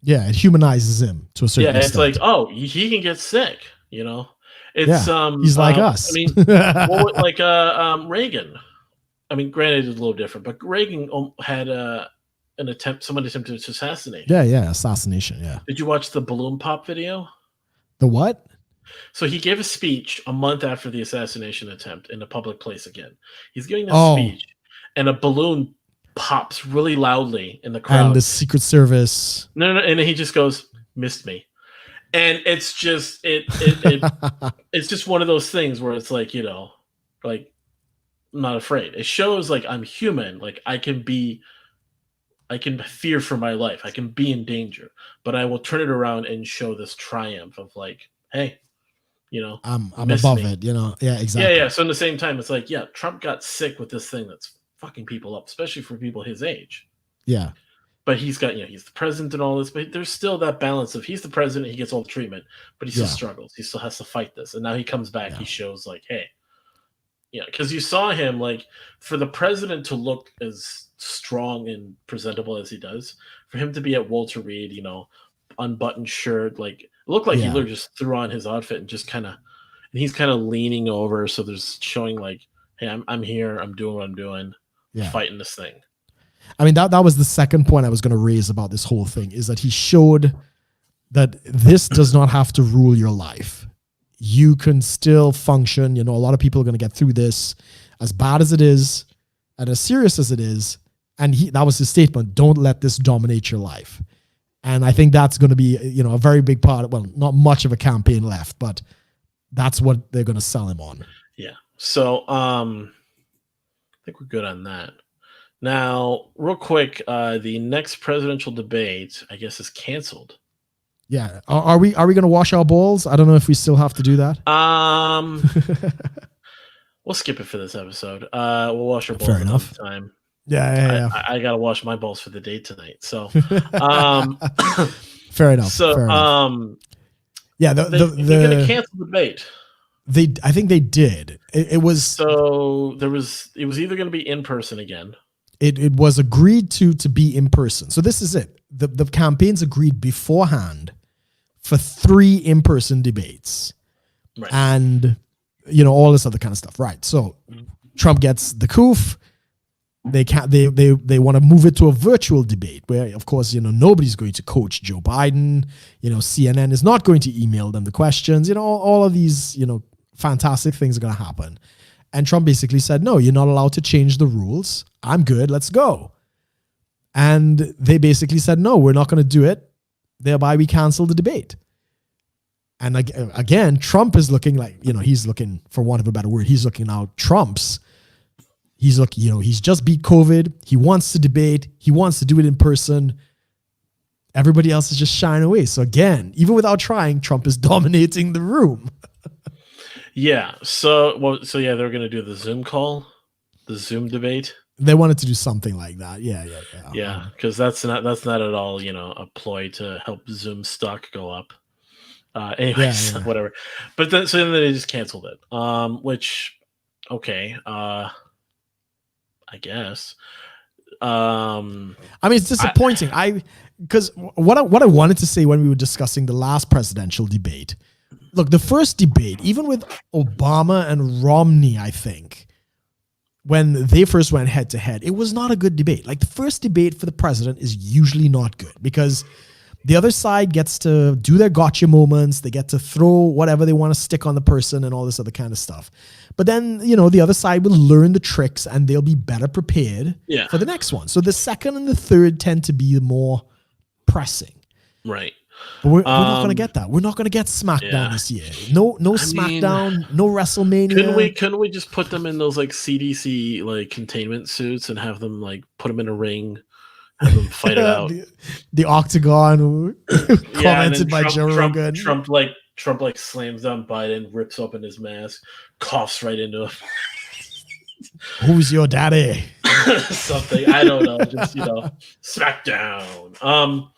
Yeah, it humanizes him to a certain extent. It's he can get sick, It's he's like us. I mean, Reagan. I mean, granted, it's a little different, but Reagan had an attempt. Someone attempted to assassinate him. Yeah, assassination. Yeah. Did you watch the balloon pop video? The what? So he gave a speech a month after the assassination attempt in a public place again. He's giving this Oh, speech, and a balloon pops really loudly in the and the crowd. Secret Service. No, and he just goes, "Missed me," and it's just it's just one of those things where it's like, like, I'm not afraid. It shows like I'm human. Like I can fear for my life. I can be in danger, but I will turn it around and show this triumph of like, hey, I'm miss above me. it. Yeah, exactly. Yeah. So in the same time, it's like, yeah, Trump got sick with this thing that's fucking people up, especially for people his age. Yeah. But he's got, he's the president and all this, but there's still that balance of he's the president, he gets all the treatment, but he still struggles. He still has to fight this. And now he comes back, he shows like, hey, because you saw him, like, for the president to look as strong and presentable as he does, for him to be at Walter Reed, unbuttoned shirt, like, it looked like he literally just threw on his outfit and just kind of, and he's kind of leaning over, so there's showing like, hey, I'm here, I'm doing what I'm doing, fighting this thing. I mean, that was the second point I was going to raise about this whole thing, is that he showed that this does not have to rule your life. You can still function. A lot of people are going to get through this, as bad as it is and as serious as it is. And that was his statement. Don't let this dominate your life. And I think that's going to be, a very big part. Well, not much of a campaign left, but that's what they're going to sell him on. Yeah. So, I think we're good on that. Now, real quick, the next presidential debate, I guess, is canceled. Yeah. Are we going to wash our balls? I don't know if we still have to do that. We'll skip it for this episode. We'll wash our balls Fair enough. another time. Yeah. I got to wash my balls for the date tonight. So, fair enough. So, fair enough. Yeah. They're going to cancel the debate. I think they did. It was it was either going to be in person again. It was agreed to be in person. So this is it. The campaigns agreed beforehand for 3 in-person debates, right, and all this other kind of stuff. Right. So Trump gets the coof. They want to move it to a virtual debate where, of course, nobody's going to coach Joe Biden. CNN is not going to email them the questions. All of these fantastic things are going to happen. And Trump basically said, no, you're not allowed to change the rules. I'm good. Let's go. And they basically said, no, we're not going to do it. Thereby, we cancel the debate. And again, Trump is looking like, he's looking, for want of a better word, he's looking now Trump's. He's looking, he's just beat COVID. He wants to debate. He wants to do it in person. Everybody else is just shying away. So again, even without trying, Trump is dominating the room. Yeah. So they're going to do the Zoom call, the Zoom debate. They wanted to do something like that. Yeah. Yeah, because that's not at all, a ploy to help Zoom stock go up. Anyways, whatever. But then they just canceled it. Which, okay, I guess. I mean, it's disappointing. Because what I wanted to say when we were discussing the last presidential debate. Look, the first debate, even with Obama and Romney, I think, when they first went head to head, it was not a good debate. Like, the first debate for the president is usually not good because the other side gets to do their gotcha moments. They get to throw whatever they want to stick on the person and all this other kind of stuff. But then, the other side will learn the tricks and they'll be better prepared for the next one. So the second and the third tend to be more pressing. Right. But we're not going to get that. We're not going to get SmackDown this year. No SmackDown, no WrestleMania. Couldn't we just put them in those like CDC like containment suits and have them like put them in a ring, have them fight it out? The Octagon, commented by Joe Rogan. Trump slams down Biden, rips open his mask, coughs right into him. Who's your daddy? Something, I don't know. Just SmackDown.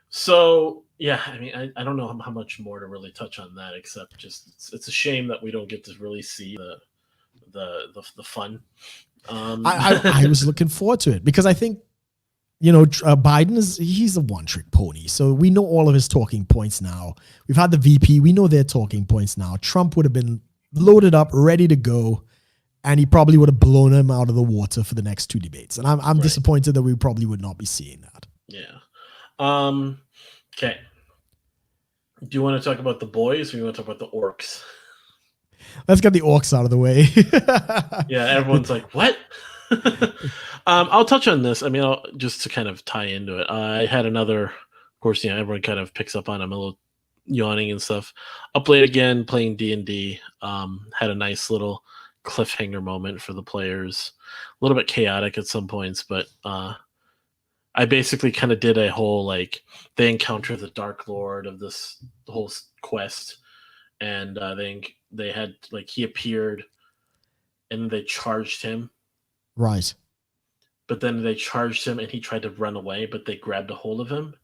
So. Yeah, I mean, I don't know how much more to really touch on that, except just it's a shame that we don't get to really see the fun. I was looking forward to it because I think, Biden he's a one-trick pony. So we know all of his talking points now. We've had the VP. We know their talking points now. Trump would have been loaded up, ready to go. and he probably would have blown him out of the water for the next 2 debates. And I'm Right. disappointed that we probably would not be seeing that. Yeah. Okay. Do you want to talk about the boys or you want to talk about the orcs? Let's get the orcs out of the way. Yeah, everyone's like, what? I'll touch on this. I mean, just to kind of tie into it. I had another, of course, everyone kind of picks up on I'm a little yawning and stuff. Up late again, playing D&D. Had a nice little cliffhanger moment for the players. A little bit chaotic at some points, but I basically kind of did a whole, like, they encounter the Dark Lord of this whole quest, and they had, like, he appeared, and they charged him. Right. But then they charged him, and he tried to run away, but they grabbed a hold of him,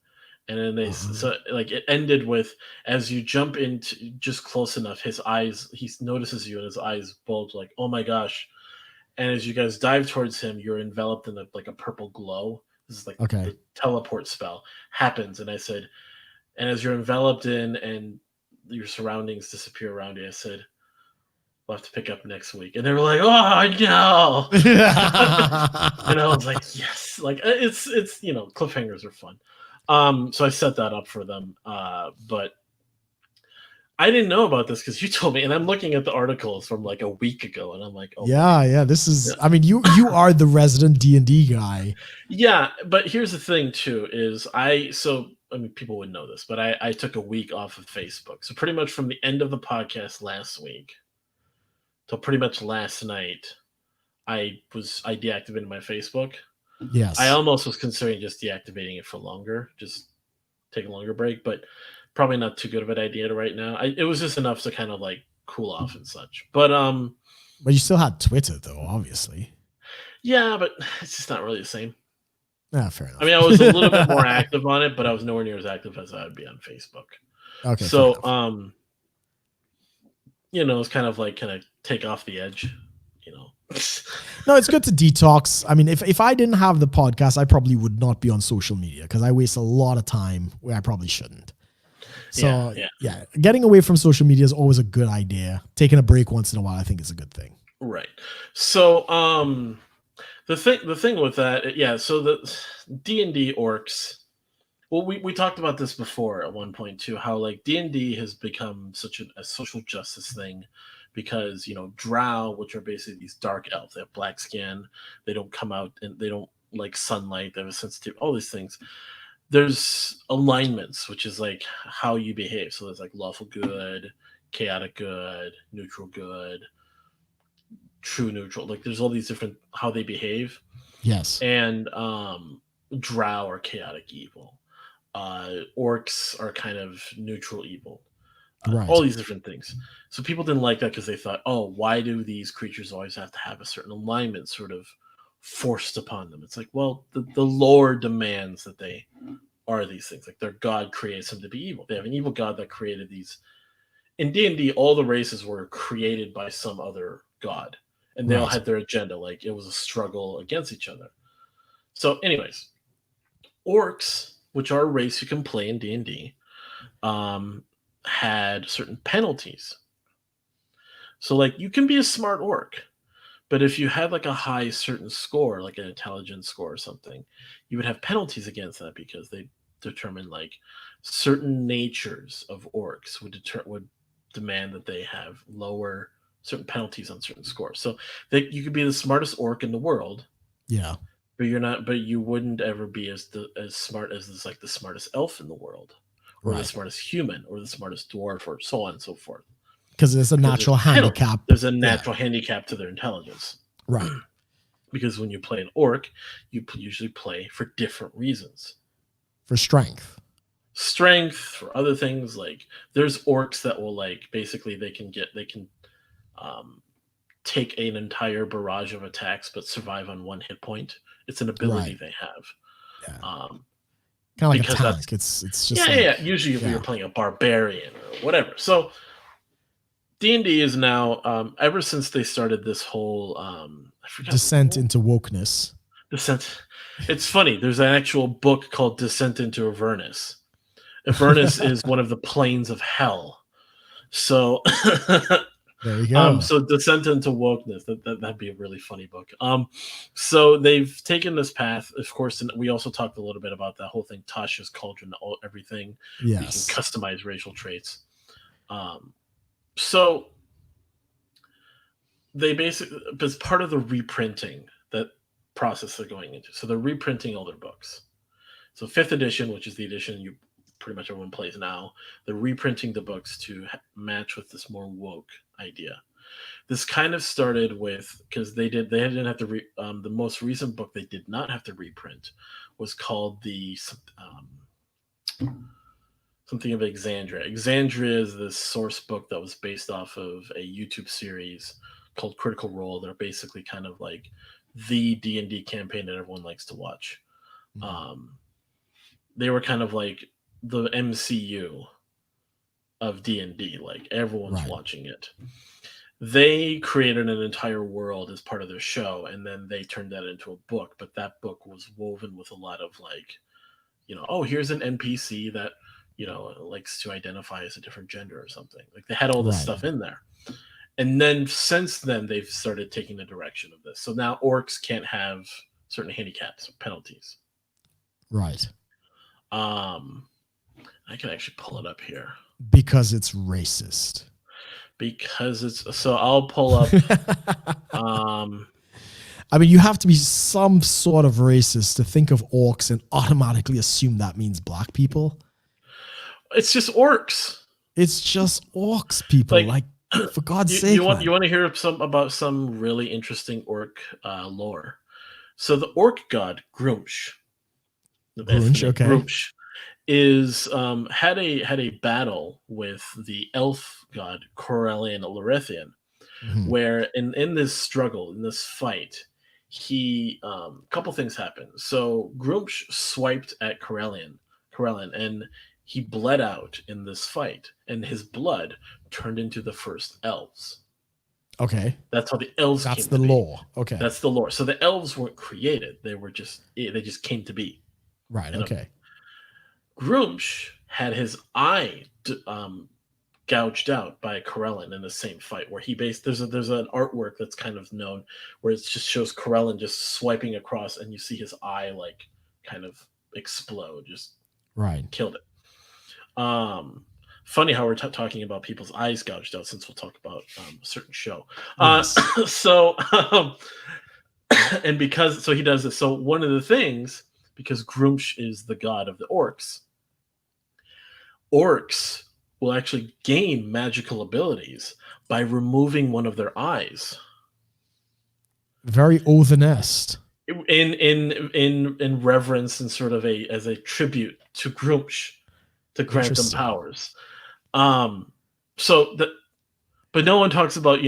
and then so like it ended with, as you jump into just close enough, his eyes, he notices you, and his eyes bulge like, oh my gosh. And as you guys dive towards him, you're enveloped in like a purple glow. This is like the teleport spell happens. And I said, and as you're enveloped in and your surroundings disappear around you, I said, we'll have to pick up next week. And they were like, oh no. And I was like, yes. Like it's cliffhangers are fun. So I set that up for them. But I didn't know about this because you told me, and I'm looking at the articles from like a week ago, and I'm like, oh yeah, this is. I mean, you are the resident D&D guy. Yeah, but here's the thing too: is I mean, people would know this, but I took a week off of Facebook, so pretty much from the end of the podcast last week till pretty much last night, I deactivated my Facebook. Yes, I almost was considering just deactivating it for longer, just take a longer break, but probably not too good of an idea right now. It was just enough to kind of like cool off and such. But you still had Twitter though, obviously. Yeah, but it's just not really the same. Yeah, fair enough. I mean, I was a little bit more active on it, but I was nowhere near as active as I would be on Facebook. Okay. So it's kind of take off the edge, No, it's good to detox. I mean, if I didn't have the podcast, I probably would not be on social media because I waste a lot of time where I probably shouldn't. So yeah, getting away from social media is always a good idea. Taking a break once in a while, I think, is a good thing. Right. So the thing with that, so the D&D orcs. Well, we talked about this before at one point too, how like D&D has become such a social justice thing because drow, which are basically these dark elves, they have black skin, they don't come out and they don't like sunlight, they have a sensitive, all these things. There's alignments, which is like how you behave. So there's like lawful good, chaotic good, neutral good, true neutral. Like there's all these different how they behave. Yes. And drow are chaotic evil. Orcs are kind of neutral evil. Right. All these different things. So people didn't like that because they thought, oh, why do these creatures always have to have a certain alignment sort of forced upon them? It's like, well, the lore demands that they are these things. Like their god creates them to be evil. They have an evil god that created these. In D&D, all the races were created by some other god, and they all had their agenda. Like it was a struggle against each other. So, anyways, orcs, which are a race you can play in D&D, had certain penalties. So, like, you can be a smart orc, but if you had like a high certain score, like an intelligence score or something, you would have penalties against that because they determine like certain natures of orcs would demand that they have lower certain penalties on certain scores. So that you could be the smartest orc in the world. Yeah. But you're not. But you wouldn't ever be as smart as the smartest elf in the world, or the smartest human, or the smartest dwarf, or so on and so forth. Because there's a natural handicap. There's a natural handicap to their intelligence. Right. Because when you play an orc, you usually play for different reasons. For strength, for other things. Like there's orcs that will like basically they can take an entire barrage of attacks but survive on one hit point. It's an ability they have. Yeah. Kind of like a tank. It's just Usually if you're playing a barbarian or whatever. So D&D is now ever since they started this whole descent into wokeness. Descent. It's funny. There's an actual book called Descent into Avernus. Avernus is one of the planes of hell. So There you go. So Descent into Wokeness, that'd be a really funny book. So they've taken this path, of course, and we also talked a little bit about that whole thing, Tasha's Cauldron, everything where you can Yes. customize racial traits. Um, so they basically, as part of the reprinting that process they're going into, so they're reprinting older books. So fifth edition, which is the edition you pretty much everyone plays now, they're reprinting the books to match with this more woke idea. This kind of started with because they didn't have to the most recent book they did not have to reprint was called the something of Exandria. Exandria is this source book that was based off of a YouTube series called Critical Role. They're basically kind of like the D&D campaign that everyone likes to watch. Um, they were kind of like the MCU of D&D. Like everyone's Right. watching it. They created an entire world as part of their show, and then they turned that into a book. But that book was woven with a lot of like, oh, here's an NPC that likes to identify as a different gender or something. Like they had all this Right. stuff in there. And then since then, they've started taking the direction of this. So now orcs can't have certain handicaps or penalties. Right. I can actually pull it up here Because it's racist. because it's so. I'll pull up. I mean, you have to be some sort of racist to think of orcs and automatically assume that means black people. It's just orcs. It's just orcs, people. Like, for God's sake, man. You want to hear about some really interesting orc lore? So the orc god Grumsh, Okay. Grumsh is had a battle with the elf god Corellian Lorethian, where in this struggle, in this fight, he a couple things happened. So Grumsh swiped at Corellian, and he bled out in this fight, and his blood turned into the first elves. Okay. That's how the elves That's came the to lore. be. Okay. That's the lore. So the elves weren't created; they just came to be. Right. Okay. Grumsh had his eye gouged out by Corellin in the same fight, where there's an artwork that's kind of known where it just shows Corellin just swiping across, and you see his eye like kind of explode, just right, killed it. Funny how we're talking about people's eyes gouged out, since we'll talk about a certain show. Yes. So and because he does this. So one of the things, because Grumsh is the god of the orcs will actually gain magical abilities by removing one of their eyes. Very Othanest. In reverence and sort of as a tribute to Grumsh to grant them powers. But no one talks about,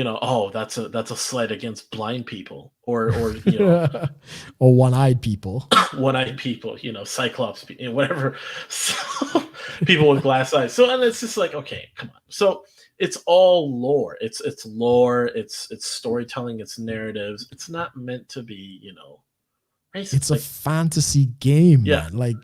that's a slight against blind people or or one-eyed people. One-eyed people, Cyclops, whatever. So, people with glass eyes. So, and it's just like, okay, come on. So it's all lore. It's lore. It's storytelling. It's narratives. It's not meant to be, racist. It's a fantasy game, man. Like,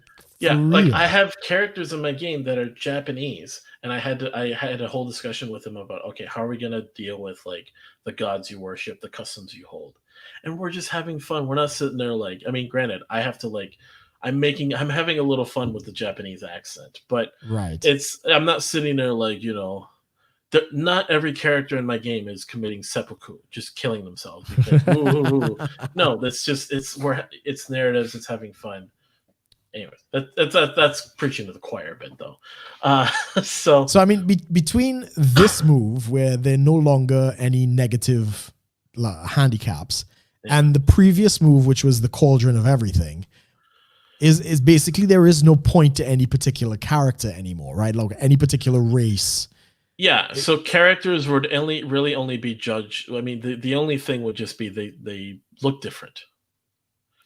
like I have characters in my game that are Japanese, and I had a whole discussion with them about, okay, how are we gonna deal with like the gods you worship, the customs you hold, and we're just having fun. We're not sitting there like, I mean, granted, I have to like, I'm having a little fun with the Japanese accent, but right, I'm not sitting there like, not every character in my game is committing seppuku, just killing themselves. Like, ooh. No, that's just it's narratives, it's having fun. Anyways, that's preaching to the choir a bit, though. So I mean, between this move where there are no longer any negative handicaps, and the previous move, which was the cauldron of everything, is basically there is no point to any particular character anymore, right? Like any particular race. Yeah, so characters would really only be judged. I mean, the only thing would just be they look different.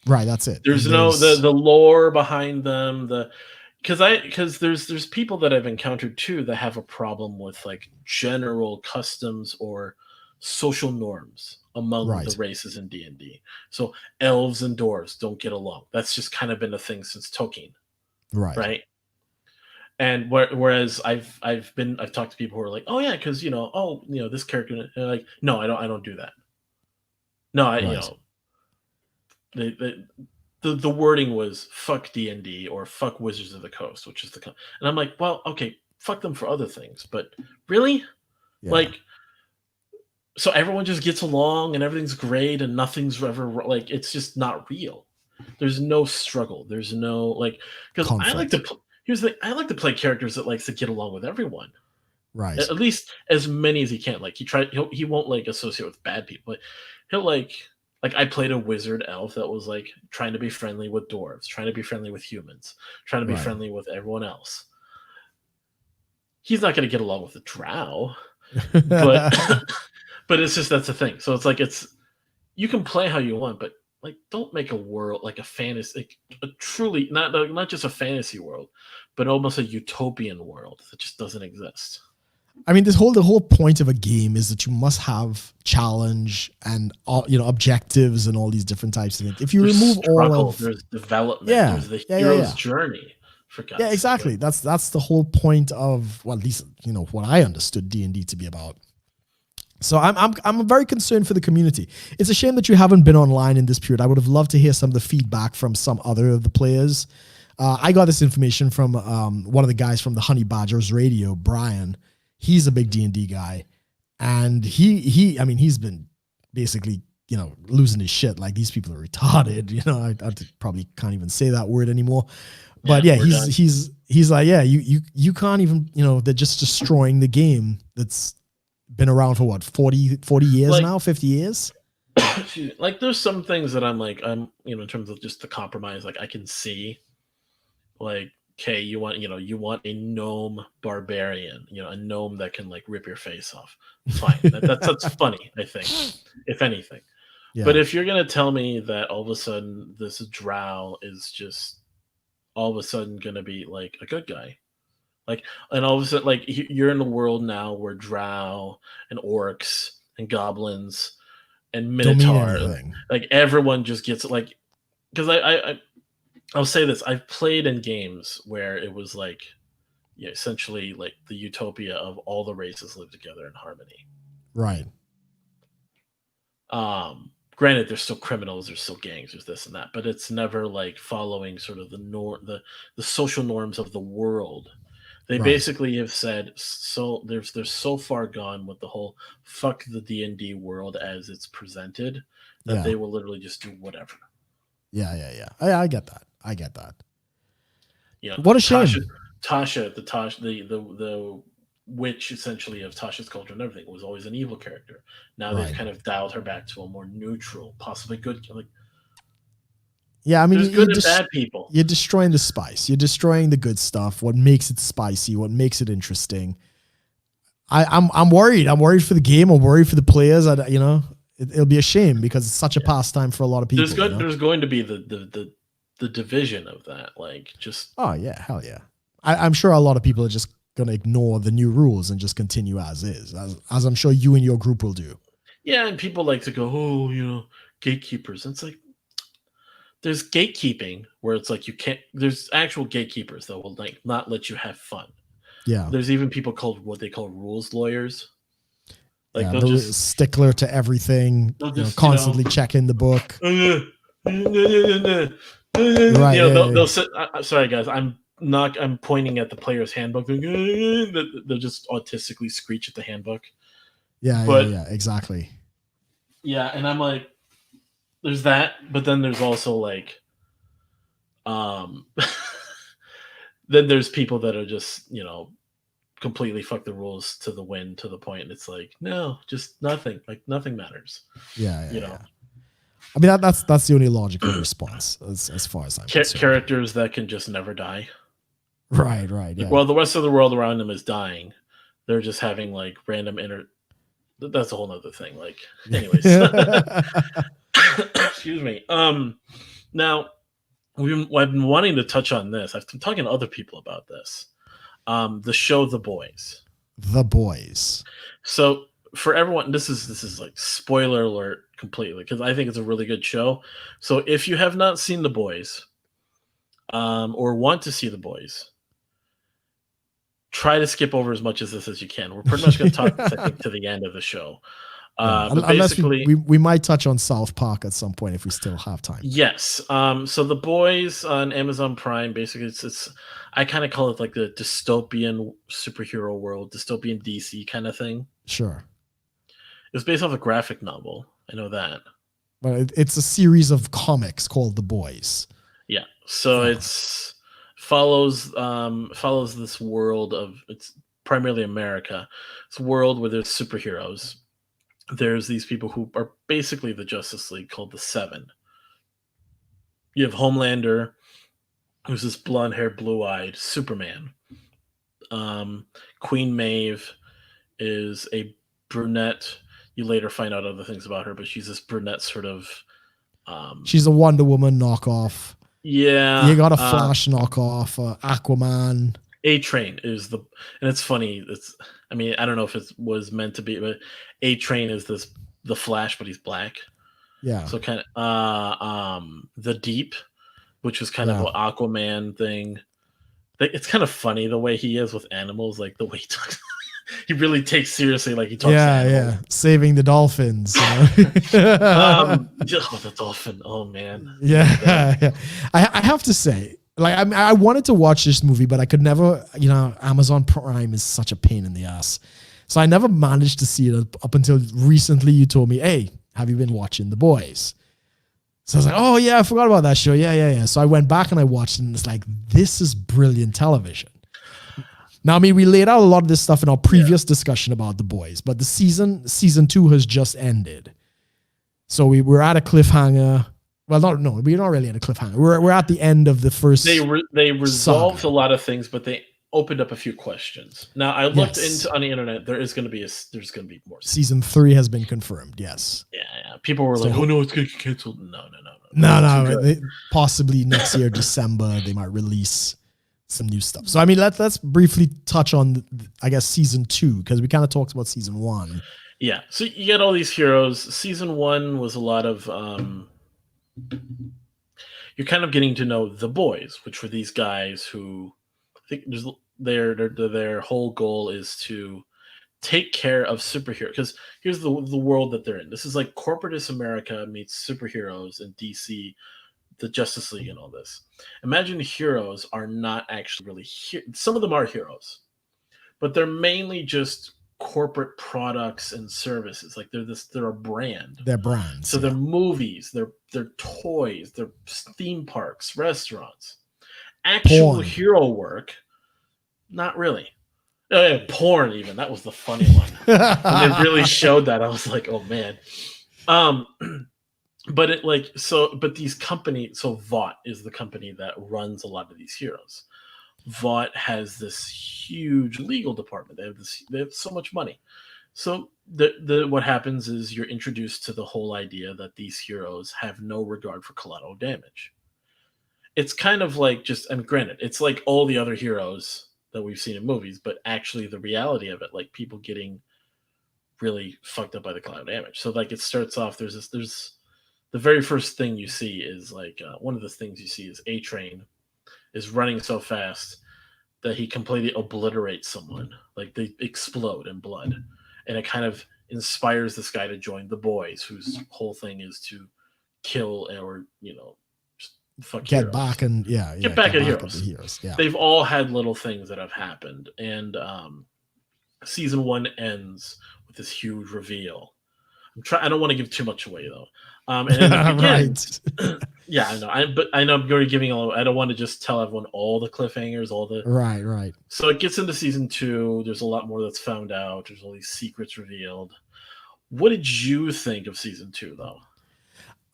Right, that's it. There's no the lore behind them. Because there's people that I've encountered too that have a problem with like general customs or social norms among the races in D&D. So elves and dwarves don't get along. That's just kind of been a thing since Tolkien. Right. Right. And whereas I've talked to people who are like, oh yeah, because this character, and they're like, no, I don't do that. No, Right. the the wording was fuck D&D or fuck Wizards of the Coast, which is and I'm like, well, okay, fuck them for other things, but really, Yeah. like, so everyone just gets along and everything's great and nothing's ever like it's just not real. There's no struggle. There's no like because I like to. Conflict. Here's the thing, I like to play characters that likes to get along with everyone. Right. At least as many as he can. Like he won't like associate with bad people. Like, he'll like I played a wizard elf that was like trying to be friendly with dwarves, trying to be friendly with humans, trying to be Right. friendly with everyone else. He's not going to get along with the drow, but but it's just that's the thing. So it's like you can play how you want, but like don't make a world like a fantasy, like a truly not just a fantasy world, but almost a utopian world that just doesn't exist. I mean, the whole point of a game is that you must have challenge and objectives and all these different types of things. If you There's remove all struggle, of there's development, yeah, there's the yeah, yeah, hero's yeah, journey. For yeah, God's sake, exactly. like That's the whole point of, well, at least what I understood D&D to be about. So I'm very concerned for the community. It's a shame that you haven't been online in this period. I would have loved to hear some of the feedback from some other of the players. I got this information from one of the guys from the Honey Badgers radio, Brian. He's a big D&D guy, and I mean, he's been basically losing his shit. Like, these people are retarded. I probably can't even say that word anymore. But yeah, we're done. he's like, yeah, you can't even, they're just destroying the game that's been around for what, 40 years Like now, 50 years. like there's some things that I'm in terms of just the compromise, like I can see like, okay, you want a gnome barbarian, a gnome that can like rip your face off. Fine. That's funny, I think, if anything. But Yeah. if you're gonna tell me that all of a sudden this drow is just all of a sudden gonna be like a good guy, like, and all of a sudden like you're in a world now where drow and orcs and goblins and Don't mean minotaur, anything. like everyone just gets like, because I'll say this: I've played in games where it was like, yeah, essentially like the utopia of all the races live together in harmony. Right. Granted, there's still criminals, there's still gangs, there's this and that, but it's never like following sort of the social norms of the world. They Right. basically have said so. They're so far gone with the whole fuck the D&D world as it's presented that Yeah. they will literally just do whatever. Yeah. Yeah. Yeah. I get that. I get that. You know, What a Tasha, shame. the witch essentially of Tasha's culture and everything was always an evil character. Now they've Right. kind of dialed her back to a more neutral, possibly good. Like Yeah. I mean, there's good and bad people. you're destroying the spice. You're destroying the good stuff. What makes it spicy? What makes it interesting? I'm worried. I'm worried for the game. I'm worried for the players. It'll be a shame because it's such a pastime for a lot of people. There's going to be the division of that. Like just Oh yeah, hell yeah. I'm sure a lot of people are just gonna ignore the new rules and just continue as is, as I'm sure you and your group will do. yeah, and people like to go, oh, gatekeepers. And it's like there's gatekeeping where it's like you can't. There's actual gatekeepers that will like not let you have fun. Yeah, There's even people called what they call rules lawyers. Like yeah. The stickler to everything. they'll just Constantly checking the book. right. Right. Yeah. They'll sit. Sorry, guys. I'm pointing at the player's handbook. They'll just autistically screech at the handbook. Yeah. But Yeah. Exactly. yeah, and I'm like, there's that, but then there's also like, um, then there's people that are just completely fuck the rules to the wind to the point, and it's like, no, just nothing. Like nothing matters. Yeah. Yeah. You Yeah. know, I mean, that's the only logical response as far as I'm concerned. characters that can just never die. Right. Right. Like, Yeah. while the rest of the world around them is dying, they're just having like random That's a whole nother thing. Like, anyways, excuse me. Now I've been wanting to touch on this. I've been talking to other people about this. The show The Boys. The Boys. So for everyone, this is like spoiler alert completely because I think it's a really good show. So if you have not seen The Boys, or want to see The Boys, try to skip over as much of this as you can. We're pretty much going to talk this, I think, to the end of the show. Yeah, But unless basically, we might touch on South Park at some point if we still have time. yes. So The Boys on Amazon Prime, basically, it's I kind of call it like the dystopian superhero world, dystopian DC kind of thing. Sure. It's based off a graphic novel. I know that. But it's a series of comics called The Boys. Yeah. So Oh. it's follows this world of, it's primarily America. It's a world where there's superheroes. There's these people who are basically the Justice League, called the Seven. You have Homelander, who's this blonde-haired, blue-eyed Superman. Queen Maeve is a brunette. You later find out other things about her, but she's this brunette sort of. She's a Wonder Woman knockoff. Yeah. You got a Flash knockoff, Aquaman. A-Train is and it's funny. I mean, I don't know if it was meant to be, but A-Train is the Flash, but he's black. Yeah. So kind of the Deep, which was kind of an Aquaman thing. It's kind of funny the way he is with animals, like the way he talks. He really takes seriously, like he talks. Yeah, saving the dolphins. The dolphin. Oh man. Yeah. I have to say, like, I wanted to watch this movie, but I could never. Amazon Prime is such a pain in the ass, so I never managed to see it up until recently. You told me, "Hey, have you been watching The Boys?" So I was like, "Oh yeah, I forgot about that show." Yeah. So I went back and I watched it, and it's like, this is brilliant television. Now, I mean, we laid out a lot of this stuff in our previous discussion about The Boys, but the season 2 has just ended. So we're at a cliffhanger. Well, no, we're not really at a cliffhanger. We're at the end of the first. They resolved a lot of things, but they opened up a few questions. Now, I looked into on the internet. There's going to be more. Season 3 has been confirmed. Yes. Yeah. People were like, "Oh no, it's going to get canceled." No. No. Possibly next year, December, they might release some new stuff. So I mean, let's briefly touch on, I guess, season 2, because we kind of talked about season 1. Yeah, so you get all these heroes. Season 1 was a lot of you're kind of getting to know the boys, which were these guys who, I think their whole goal is to take care of superheroes. Because here's the world that they're in. This is like corporatist America meets superheroes in DC, the Justice League and all this. Imagine heroes are not actually really some of them are heroes, but they're mainly just corporate products and services. Like they're a brand. They're brands. So they're movies, they're toys, they're theme parks, restaurants. Actual hero work, not really. Porn, even. That was the funny one. When they really showed that, I was like, oh man. But these companies, so Vought is the company that runs a lot of these heroes. Vought has this huge legal department. They have so much money. So what happens is you're introduced to the whole idea that these heroes have no regard for collateral damage. It's kind of like granted, it's like all the other heroes that we've seen in movies, but actually the reality of it, like people getting really fucked up by the collateral damage. So like it starts off, there's the very first thing you see is like one of the things you see is A-Train is running so fast that he completely obliterates someone. Like they explode in blood. And it kind of inspires this guy to join the boys, whose whole thing is to kill or, just fuck get heroes. Back and get back at heroes. The heroes. Yeah. They've all had little things that have happened. And season 1 ends with this huge reveal. I don't want to give too much away though. And it begins, right. Yeah, I know. But I know I'm already giving I don't want to just tell everyone all the cliffhangers, all the right. So it gets into season 2. There's a lot more that's found out. There's all these secrets revealed. What did you think of season 2 though?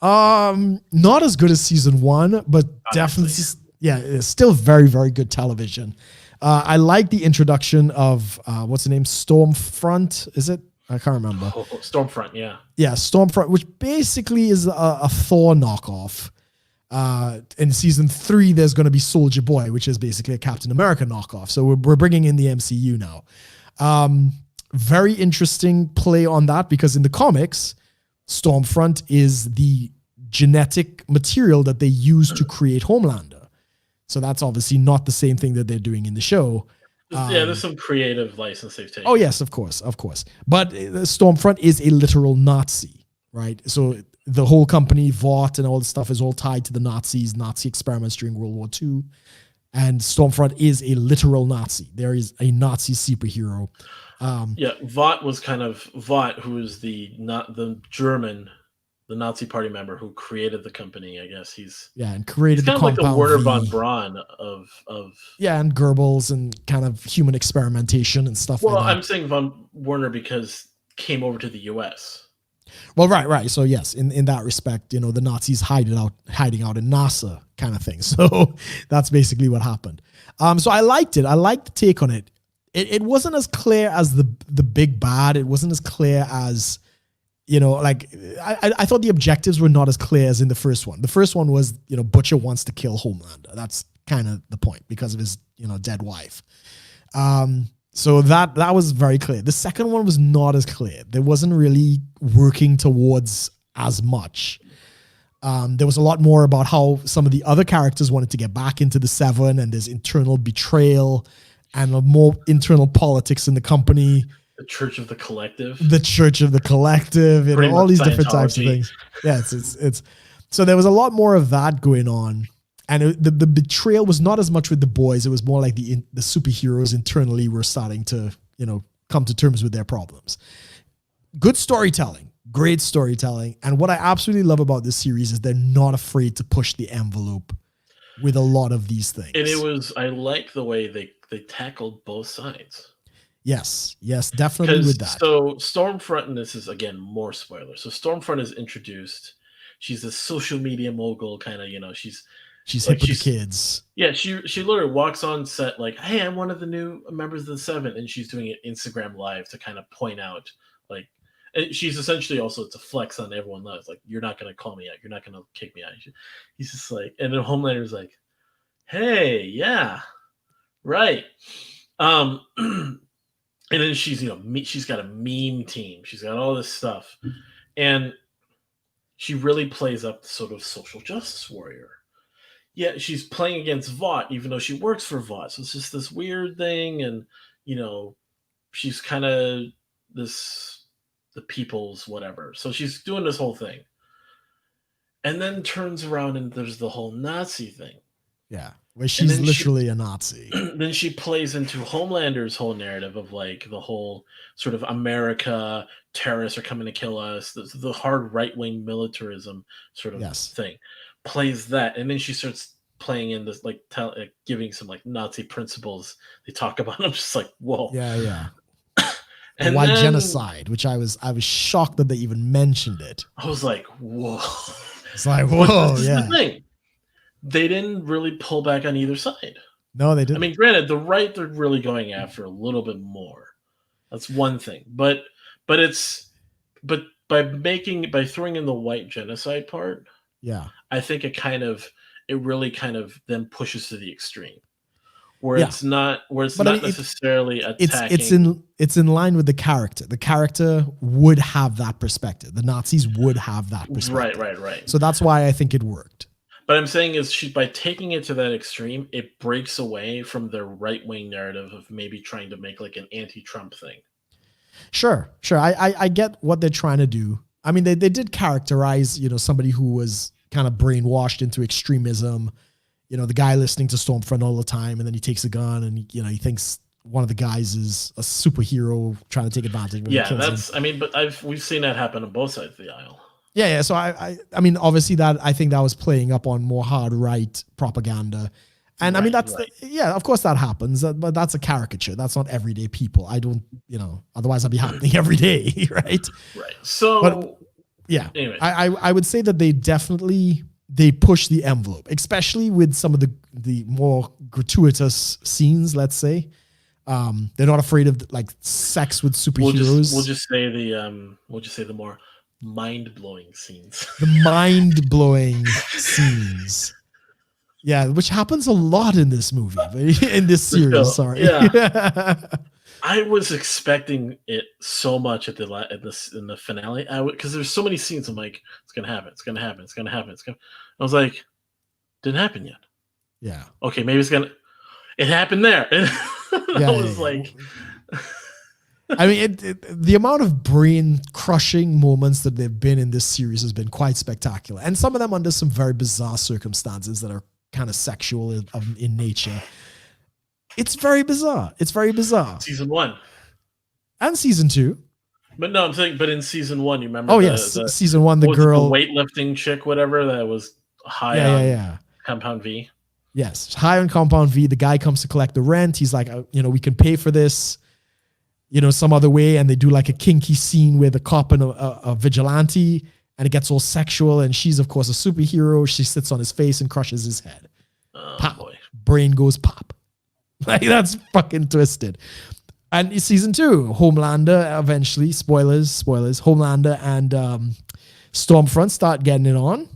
Not as good as season 1, but definitely, it's still very, very good television. I like the introduction of what's the name? Stormfront, is it? I can't remember. Stormfront, yeah. Yeah, Stormfront, which basically is a Thor knockoff. In season 3, there's going to be Soldier Boy, which is basically a Captain America knockoff. So we're bringing in the MCU now. Very interesting play on that, because in the comics, Stormfront is the genetic material that they use to create Homelander. So that's obviously not the same thing that they're doing in the show. There's some creative license they've Oh taken. yes, of course, of course. But Stormfront is a literal Nazi, right? So the whole company, Vought, and all this stuff is all tied to the Nazis, Nazi experiments during World War II. And Stormfront is a literal Nazi. There is a Nazi superhero. Yeah, Vought, who is the not the German, the Nazi Party member who created the company. I guess Yeah, and he's created the kind of like the Compound Werner von V. Braun of. Yeah, and Goebbels and kind of human experimentation and stuff like Well, that. I'm saying von Werner because came over to the U.S. Well, right. So yes, in that respect, the Nazis hiding out in NASA kind of thing. So that's basically what happened. So I liked it. I liked the take on it. It wasn't as clear as the big bad. It wasn't as clear as like I thought the objectives were not as clear as in the first one. The first one was Butcher wants to kill Homelander. That's kind of the point because of his dead wife. So that was very clear. The second one was not as clear. There wasn't really working towards as much. There was a lot more about how some of the other characters wanted to get back into the Seven, and there's internal betrayal and more internal politics in the company. The Church of the Collective. The Church of the Collective, all these different types of things. Yeah, it's so there was a lot more of that going on. And the betrayal was not as much with the boys. It was more like the superheroes internally were starting to, come to terms with their problems. Good storytelling, great storytelling. And what I absolutely love about this series is they're not afraid to push the envelope with a lot of these things. And I like the way they tackled both sides. Yes, definitely with that. So Stormfront, and this is again more spoilers. So Stormfront is introduced. She's a social media mogul, kind of, She's hip with the kids. Yeah, she literally walks on set like, "Hey, I'm one of the new members of the Seven," and she's doing an Instagram live to kind of point out, like, and she's essentially also to flex on everyone else, like, "You're not gonna call me out, you're not gonna kick me out." He's just like, and then Homelander's like, "Hey, yeah, right." And then she's she's got a meme team, she's got all this stuff, and she really plays up the sort of social justice warrior. Yeah, she's playing against Vought, even though she works for Vought. So it's just this weird thing, and she's kind of the people's whatever. So she's doing this whole thing, and then turns around and there's the whole Nazi thing. Yeah, where she's literally a Nazi. Then she plays into Homelander's whole narrative of like the whole sort of America, terrorists are coming to kill us, the hard right-wing militarism sort of thing. Plays that, and then she starts playing in this like giving some like Nazi principles they talk about. I'm just like, whoa. Yeah. And white genocide, which I was shocked that they even mentioned it. I was like, whoa. It's like, whoa. This is the thing. They didn't really pull back on either side. No, they didn't. I mean, granted, the right they're really going after a little bit more. That's one thing, but by throwing in the white genocide part, yeah, I think it really kind of then pushes to the extreme, where it's not necessarily attacking. It's in line with the character. The character would have that perspective. The Nazis would have that perspective. Right. So that's why I think it worked. But I'm saying is by taking it to that extreme, it breaks away from their right-wing narrative of maybe trying to make like an anti-Trump thing. Sure. I get what they're trying to do. I mean, they did characterize, somebody who was kind of brainwashed into extremism, the guy listening to Stormfront all the time, and then he takes a gun and he thinks one of the guys is a superhero trying to take advantage of him. Yeah, but we've seen that happen on both sides of the aisle. Yeah. So I mean, obviously I think that was playing up on more hard right propaganda. And I mean, of course that happens, but that's a caricature. That's not everyday people. I don't, otherwise I'd be happening every day. Right. So, but yeah, anyway. I would say that they push the envelope, especially with some of the more gratuitous scenes, let's say. They're not afraid of like sex with superheroes. We'll just say the more mind-blowing scenes. The mind-blowing scenes. Yeah, which happens a lot in this movie, in this series. Sorry. Yeah. I was expecting it so much in the finale. Because there's so many scenes. I'm like, it's gonna happen. It's gonna happen. It's gonna happen. I was like, didn't happen yet. Yeah. Okay, maybe it's gonna. It happened there. That Yeah, yeah, was yeah. like, I mean, the amount of brain crushing moments that they've been in this series has been quite spectacular, and some of them under some very bizarre circumstances that are kind of sexual in nature. It's very bizarre. It's very bizarre. season one. And season two. But no, I'm saying, but in season one, you remember Oh yes, the season one. The what was it, the girl. weightlifting chick, whatever, that was high Yeah, yeah, on yeah. Compound V. Yes, high on Compound V. The guy comes to collect the rent. He's like, we can pay for this, some other way. And they do like a kinky scene with a cop and a vigilante, and it gets all sexual. And she's, of course, a superhero. She sits on his face and crushes his head. Oh Pop. boy. Brain goes pop. Like, that's fucking twisted. And season two, Homelander eventually, spoilers, Homelander and Stormfront start getting it on.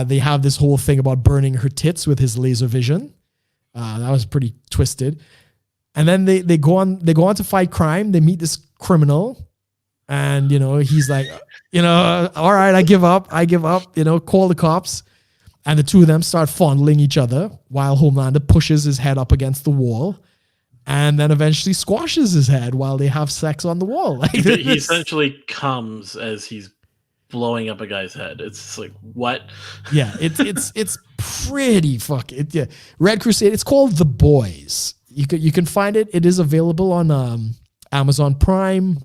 They have this whole thing about burning her tits with his laser vision. That was pretty twisted. And then they go on to fight crime. They meet this criminal, and he's like, all right, I give up. Call the cops. And the two of them start fondling each other while Homelander pushes his head up against the wall, and then eventually squashes his head while they have sex on the wall. Like, He essentially comes as he's blowing up a guy's head. It's like, what? Yeah, it's pretty fucking. Yeah. Red Crusade. It's called The Boys. You can find it. It is available on Amazon Prime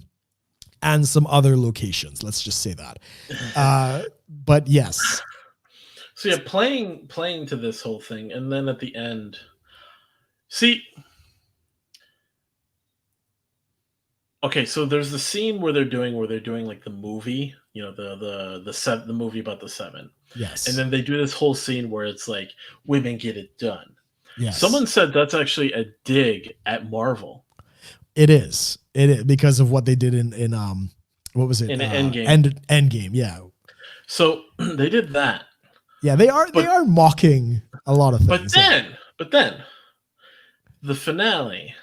and some other locations. Let's just say that. But yes. So yeah, playing to this whole thing, and then at the end, see. Okay, so there's the scene where they're doing like the movie, the movie about the seven. Yes. And then they do this whole scene where it's like women get it done. Yes. Someone said that's actually a dig at Marvel. It is. It is because of what they did in what was it? In Endgame. Endgame, yeah. So they did that. Yeah, they are mocking a lot of things. But then the finale,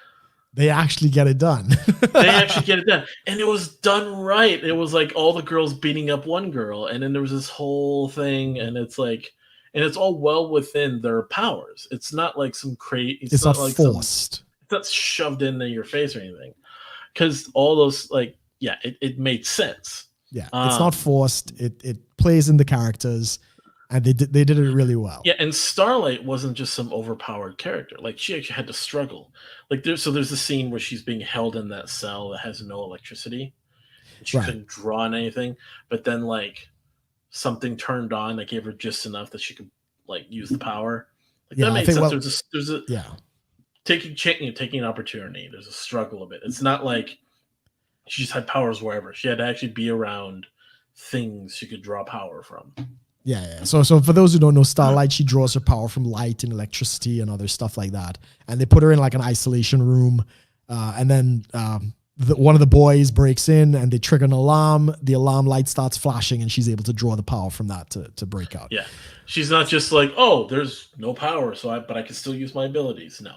they actually get it done. They actually get it done. And it was done right. It was like all the girls beating up one girl, and then there was this whole thing, and it's like, and it's all well within their powers. It's not like some crazy. It's not like forced. It's not shoved into your face or anything. Because all those, like, yeah, it made sense. Yeah, it's not forced. It plays in the characters, and they did it really well. Yeah, and Starlight wasn't just some overpowered character. Like, she actually had to struggle. Like, there's a scene where she's being held in that cell that has no electricity. And she couldn't draw on anything. But then, like, something turned on that gave her just enough that she could, like, use the power. Like, that made sense. Well, there's a taking an opportunity. There's a struggle a bit. It's not like she just had powers wherever. She had to actually be around things she could draw power from. Yeah. So for those who don't know, Starlight, she draws her power from light and electricity and other stuff like that. And they put her in like an isolation room. And then one of the boys breaks in and they trigger an alarm. The alarm light starts flashing and she's able to draw the power from that to break out. Yeah. She's not just like, oh, there's no power, but I can still use my abilities. No.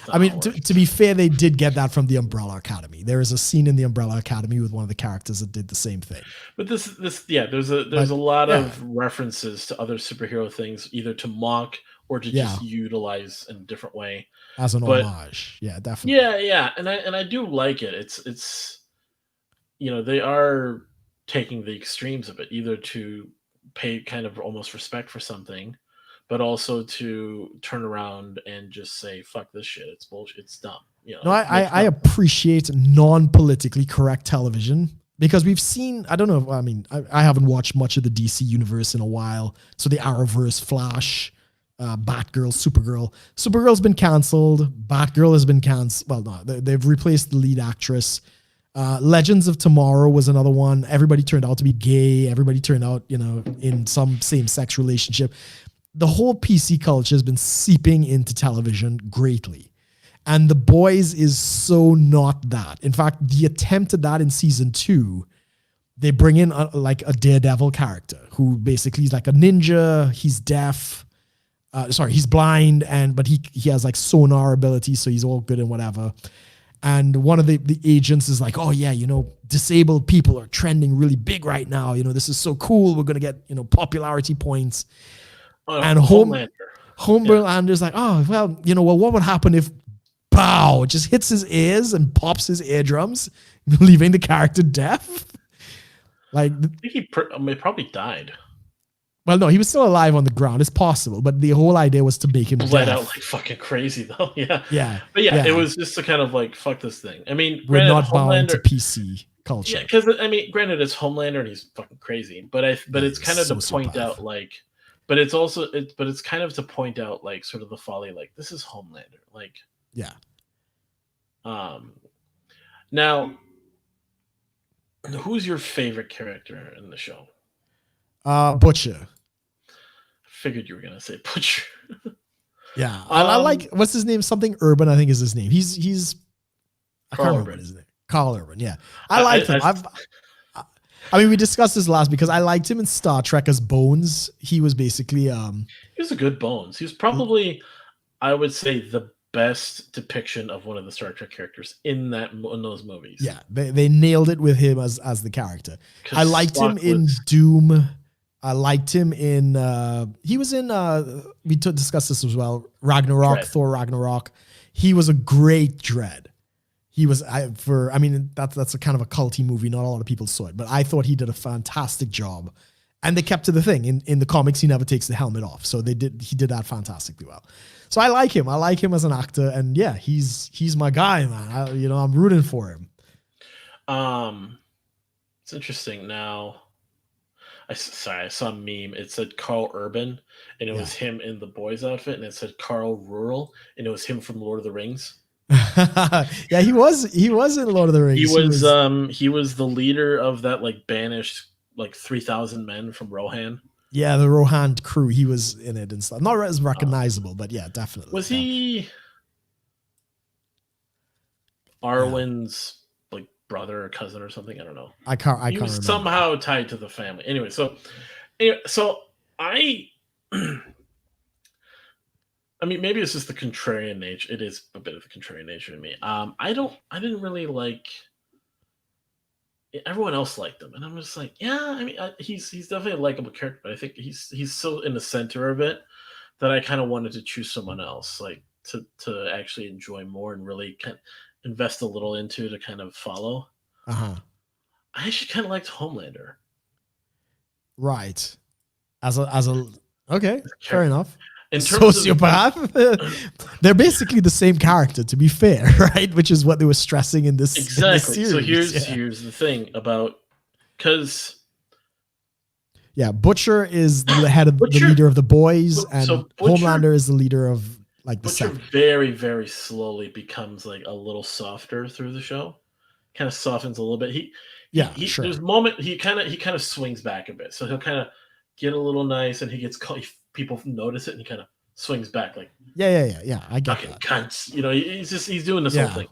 I mean, to be fair, they did get that from the Umbrella Academy. There is a scene in the Umbrella Academy with one of the characters that did the same thing. But there's a lot of references to other superhero things, either to mock or to just utilize in a different way as an homage. Yeah, definitely. Yeah, and I do like it. It's they are taking the extremes of it, either to pay kind of almost respect for something, but also to turn around and just say, fuck this shit. It's bullshit. It's dumb. No, I appreciate non-politically correct television because we've seen, I don't know. I mean, I haven't watched much of the DC universe in a while. So the Arrowverse, Flash, Batgirl, Supergirl. Supergirl's been canceled. Batgirl has been canceled. Well, no, they've replaced the lead actress. Legends of Tomorrow was another one. Everybody turned out to be gay. Everybody turned out, in some same-sex relationship. The whole PC culture has been seeping into television greatly. And The Boys is so not that. In fact, the attempt at that in season 2, they bring in like a Daredevil character who basically is like a ninja. He's deaf. He's blind, but he has like sonar abilities, so he's all good and whatever. And one of the agents is like, oh yeah, disabled people are trending really big right now. This is so cool. We're going to get, popularity points. And Homelander's like, oh, well, what would happen if pow, just hits his ears and pops his eardrums, leaving the character deaf. Like, I think he probably died. well, no, he was still alive on the ground. It's possible, but the whole idea was to make him Bled deaf. out like fucking crazy though. Yeah. Yeah, But yeah, it yeah. was just to kind of like fuck this thing. I mean, We're granted, not bound to Homelander. PC Yeah, culture. because I mean, granted, it's Homelander and he's fucking crazy. But Yeah, it's he's kind of to point sociopath. out like, but it's also but it's kind of to point out like sort of the folly. Like this is Homelander. Like Yeah. um, now who's your favorite character in the show? Butcher. Figured you were gonna say Butcher. Yeah, I like, what's his name? Something Urban, I think is his name. He's I can't Carl remember Urban. his name. Carl Urban. Yeah, I liked him. I mean, we discussed this last because I liked him in Star Trek as Bones. He was basically He was a good Bones. He was probably, I would say, the best depiction of one of the Star Trek characters in those movies. yeah, they nailed it with him as the character. I liked him in Doom. I liked him in he was in we discussed this as well. Ragnarok, Dredd. Thor Ragnarok. He was a great Dread. He was I mean that's a kind of a culty movie. Not a lot of people saw it, but I thought he did a fantastic job. And they kept to the thing. In the comics, he never takes the helmet off. So he did that fantastically well. So I like him. I like him as an actor. And yeah, he's my guy, man. I'm rooting for him. It's interesting. Now, I saw a meme. It said Carl Urban, and it was him in the boys' outfit, and it said Carl Rural, and it was him from Lord of the Rings. Yeah, he was in Lord of the Rings. He was the leader of that like banished like 3,000 men from Rohan. Yeah, the Rohan crew. He was in it and stuff. Not as recognizable, but yeah, definitely. Was he Arwen's like brother or cousin or something? I don't know. I can't He was remember. somehow tied to the family. Anyway, so I I mean, maybe it's just the contrarian nature. It is a bit of the contrarian nature in me. I didn't really like. Everyone else liked him, and I'm just like, yeah. I mean, he's definitely a likable character, but I think he's so in the center of it that I kind of wanted to choose someone else, like to actually enjoy more and really kind of invest a little into to kind of follow. Uh-huh. I actually kind of liked Homelander. Right. As a okay, fair enough. In terms sociopath. They're basically the same character, to be fair, right? Which is what they were stressing in this exactly. In this series. So here's the thing about because Butcher is the head of the leader of the boys, and Homelander is the leader of like the Butcher very, very slowly becomes like a little softer through the show. Kind of softens a little bit. Sure. There's a moment he kind of swings back a bit. So he'll kind of get a little nice, and he gets people notice it, and he kind of swings back like yeah. I get fucking that. cunts. He's doing this whole thing.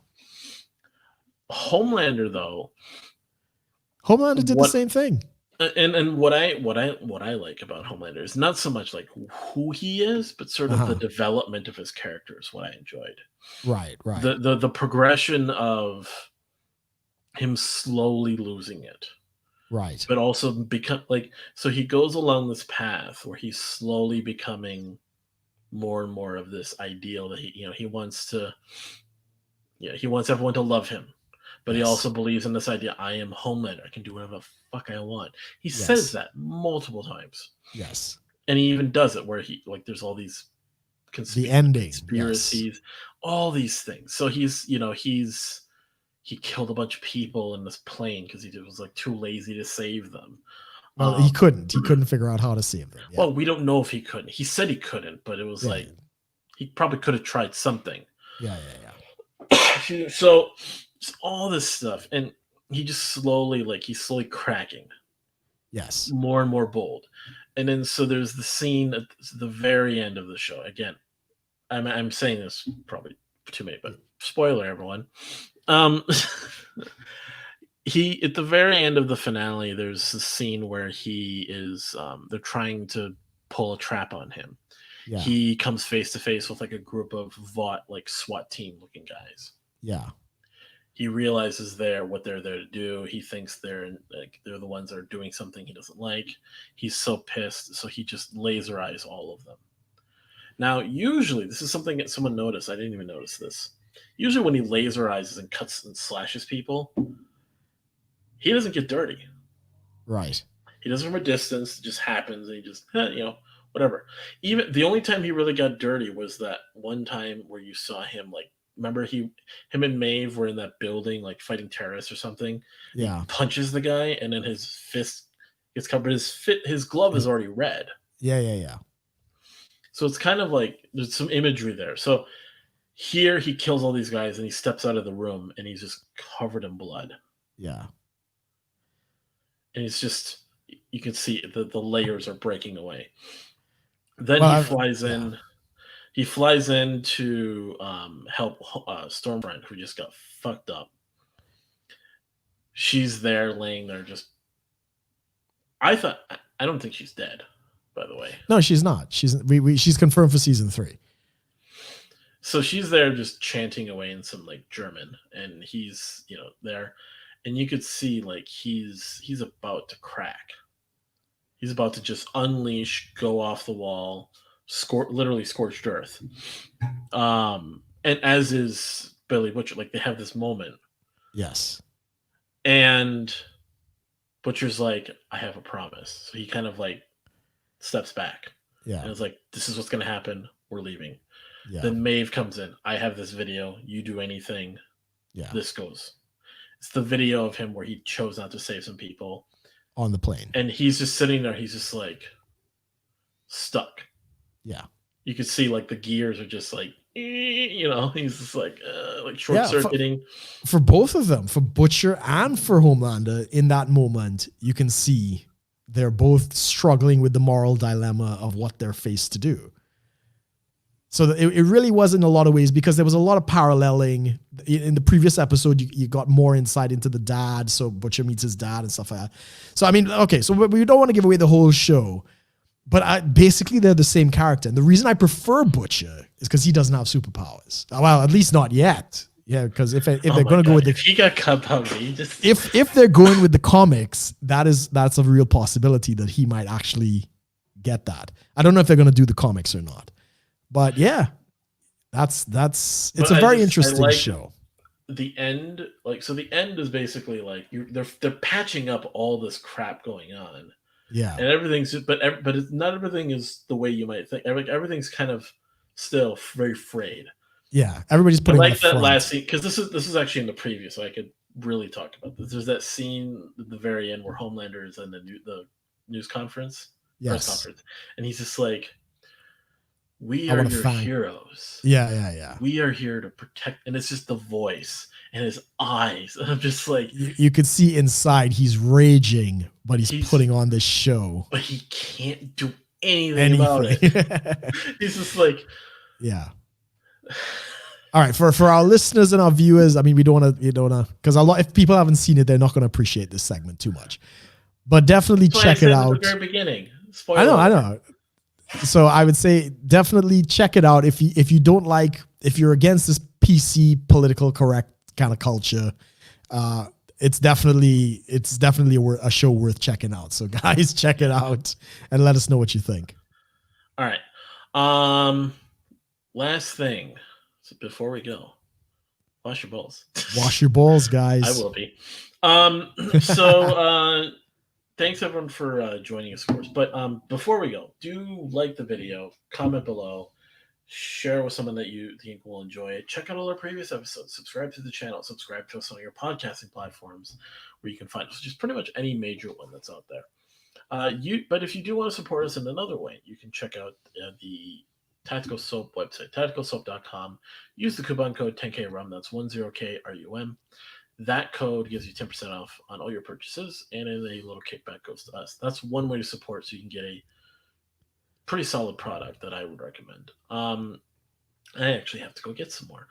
Homelander though. Homelander did the same thing. And what I like about Homelander is not so much like who he is, but sort of the development of his character is what I enjoyed. Right. The progression of him slowly losing it. Right. But also become like, so he goes along this path where he's slowly becoming more and more of this ideal that he wants everyone to love him. But he also believes in this idea, I am Homelander. I can do whatever the fuck I want. He says that multiple times. Yes. And he even does it where there's all these conspiracies, all these things. So he killed a bunch of people in this plane because he was like too lazy to save them. Well, he couldn't figure out how to save them. Yeah. Well, we don't know if he couldn't. He said he couldn't, but it was like he probably could have tried something. Yeah. So all this stuff, and he just slowly cracking. Yes. More and more bold. And then so there's the scene at the very end of the show. Again, I'm saying this probably too many, but spoiler, everyone. He at the very end of the finale, there's a scene where he is they're trying to pull a trap on him. Yeah. He comes face to face with like a group of Vought like SWAT team looking guys. Yeah. He realizes what they're there to do. He thinks they're the ones that are doing something he doesn't like. He's so pissed, so he just laser eyes all of them. Now, usually, this is something that someone noticed. I didn't even notice this. Usually when he laserizes and cuts and slashes people, he doesn't get dirty. Right. He does it from a distance. It just happens. And he just, whatever. Even the only time he really got dirty was that one time where you saw him, like, remember him and Maeve were in that building, like fighting terrorists or something. He Yeah. punches the guy, and then his fist gets covered. His glove is already red. Yeah. Yeah. Yeah. So it's kind of like there's some imagery there. So here he kills all these guys, and he steps out of the room, and he's just covered in blood. Yeah. And it's just, you can see the layers are breaking away. Then Well, he flies in. He flies in to help Stormfront, who just got fucked up. She's there, laying there, just. I don't think she's dead, by the way. No, she's not. She's confirmed for season 3. So she's there, just chanting away in some like German, and he's there, and you could see like he's about to crack. He's about to just unleash, go off the wall, literally scorched earth. And as is Billy Butcher, like they have this moment. Yes. And Butcher's like, I have a promise. So he kind of like steps back. Yeah. And it's like, this is what's going to happen. We're leaving. Yeah. Then Maeve comes in. I have this video. You do anything. Yeah. This goes. It's the video of him where he chose not to save some people. On the plane. And he's just sitting there. He's just like stuck. Yeah. You could see like the gears are just like, he's just like short circuiting. For both of them, for Butcher and for Homelander, in that moment, you can see they're both struggling with the moral dilemma of what they're faced to do. So it really was in a lot of ways, because there was a lot of paralleling. In the previous episode, you got more insight into the dad. So Butcher meets his dad and stuff like that. So, I mean, okay, so we don't want to give away the whole show, but basically they're the same character. And the reason I prefer Butcher is because he doesn't have superpowers. Well, at least not yet. Yeah, because if they're going to go with if he got cut out, just if they're going with the comics, that's a real possibility that he might actually get that. I don't know if they're going to do the comics or not. But yeah, it's a very interesting show. The end, the end is basically like they're patching up all this crap going on. Yeah, and everything's but not everything is the way you might think. Everything's kind of still very frayed. Yeah, everybody's putting I like that last scene, because this is actually in the preview, so I could really talk about this. There's that scene at the very end where Homelander is in the news conference, press conference, and he's just like, we are your heroes. Yeah. We are here to protect, and it's just the voice and his eyes. And I'm just like, you could see inside he's raging, but he's putting on this show. But he can't do anything about it. He's just like, yeah. All right, for our listeners and our viewers, I mean, we don't want to, because if people haven't seen it, they're not going to appreciate this segment too much. But definitely check it out. At the very beginning. Spoiler. I know. So I would say definitely check it out if you don't like, if you're against this PC political correct kind of culture. It's definitely a show worth checking out. So guys, check it out and let us know what you think. All right. Last thing, so before we go, wash your balls. Wash your balls, guys. I will be. So thanks everyone for joining us, of course. But before we go, do like the video, comment below, share with someone that you think will enjoy it. Check out all our previous episodes. Subscribe to the channel. Subscribe to us on your podcasting platforms, where you can find us. Just pretty much any major one that's out there. But if you do want to support us in another way, you can check out the Tactical Soap website, tacticalsoap.com. Use the coupon code 10KRUM. That's 10KRUM. That code gives you 10% off on all your purchases, and a little kickback goes to us. That's one way to support, so you can get a pretty solid product that I would recommend. I actually have to go get some more.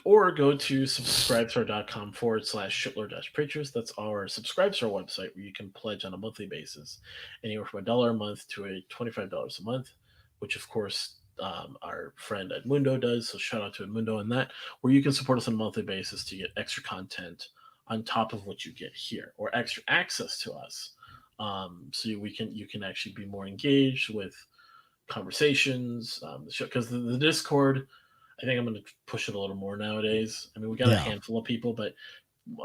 Or go to subscribestar.com/shitlord-preachers. That's our Subscribestar website, where you can pledge on a monthly basis, anywhere from $1 a month to $25 a month, which of course our friend Edmundo does. So shout out to Edmundo on that, where you can support us on a monthly basis to get extra content on top of what you get here, or extra access to us. So you can actually be more engaged with conversations, the show, because the Discord, I think I'm going to push it a little more nowadays. I mean, we got a Yeah. handful of people, but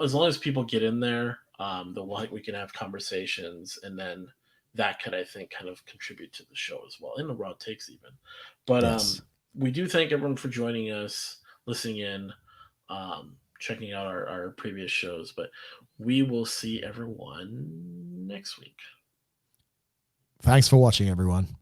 as long as people get in there, we can have conversations, and then that could, I think, kind of contribute to the show as well, in the raw takes even. But Yes. we do thank everyone for joining us, listening in, checking out our previous shows. But we will see everyone next week. Thanks for watching, everyone.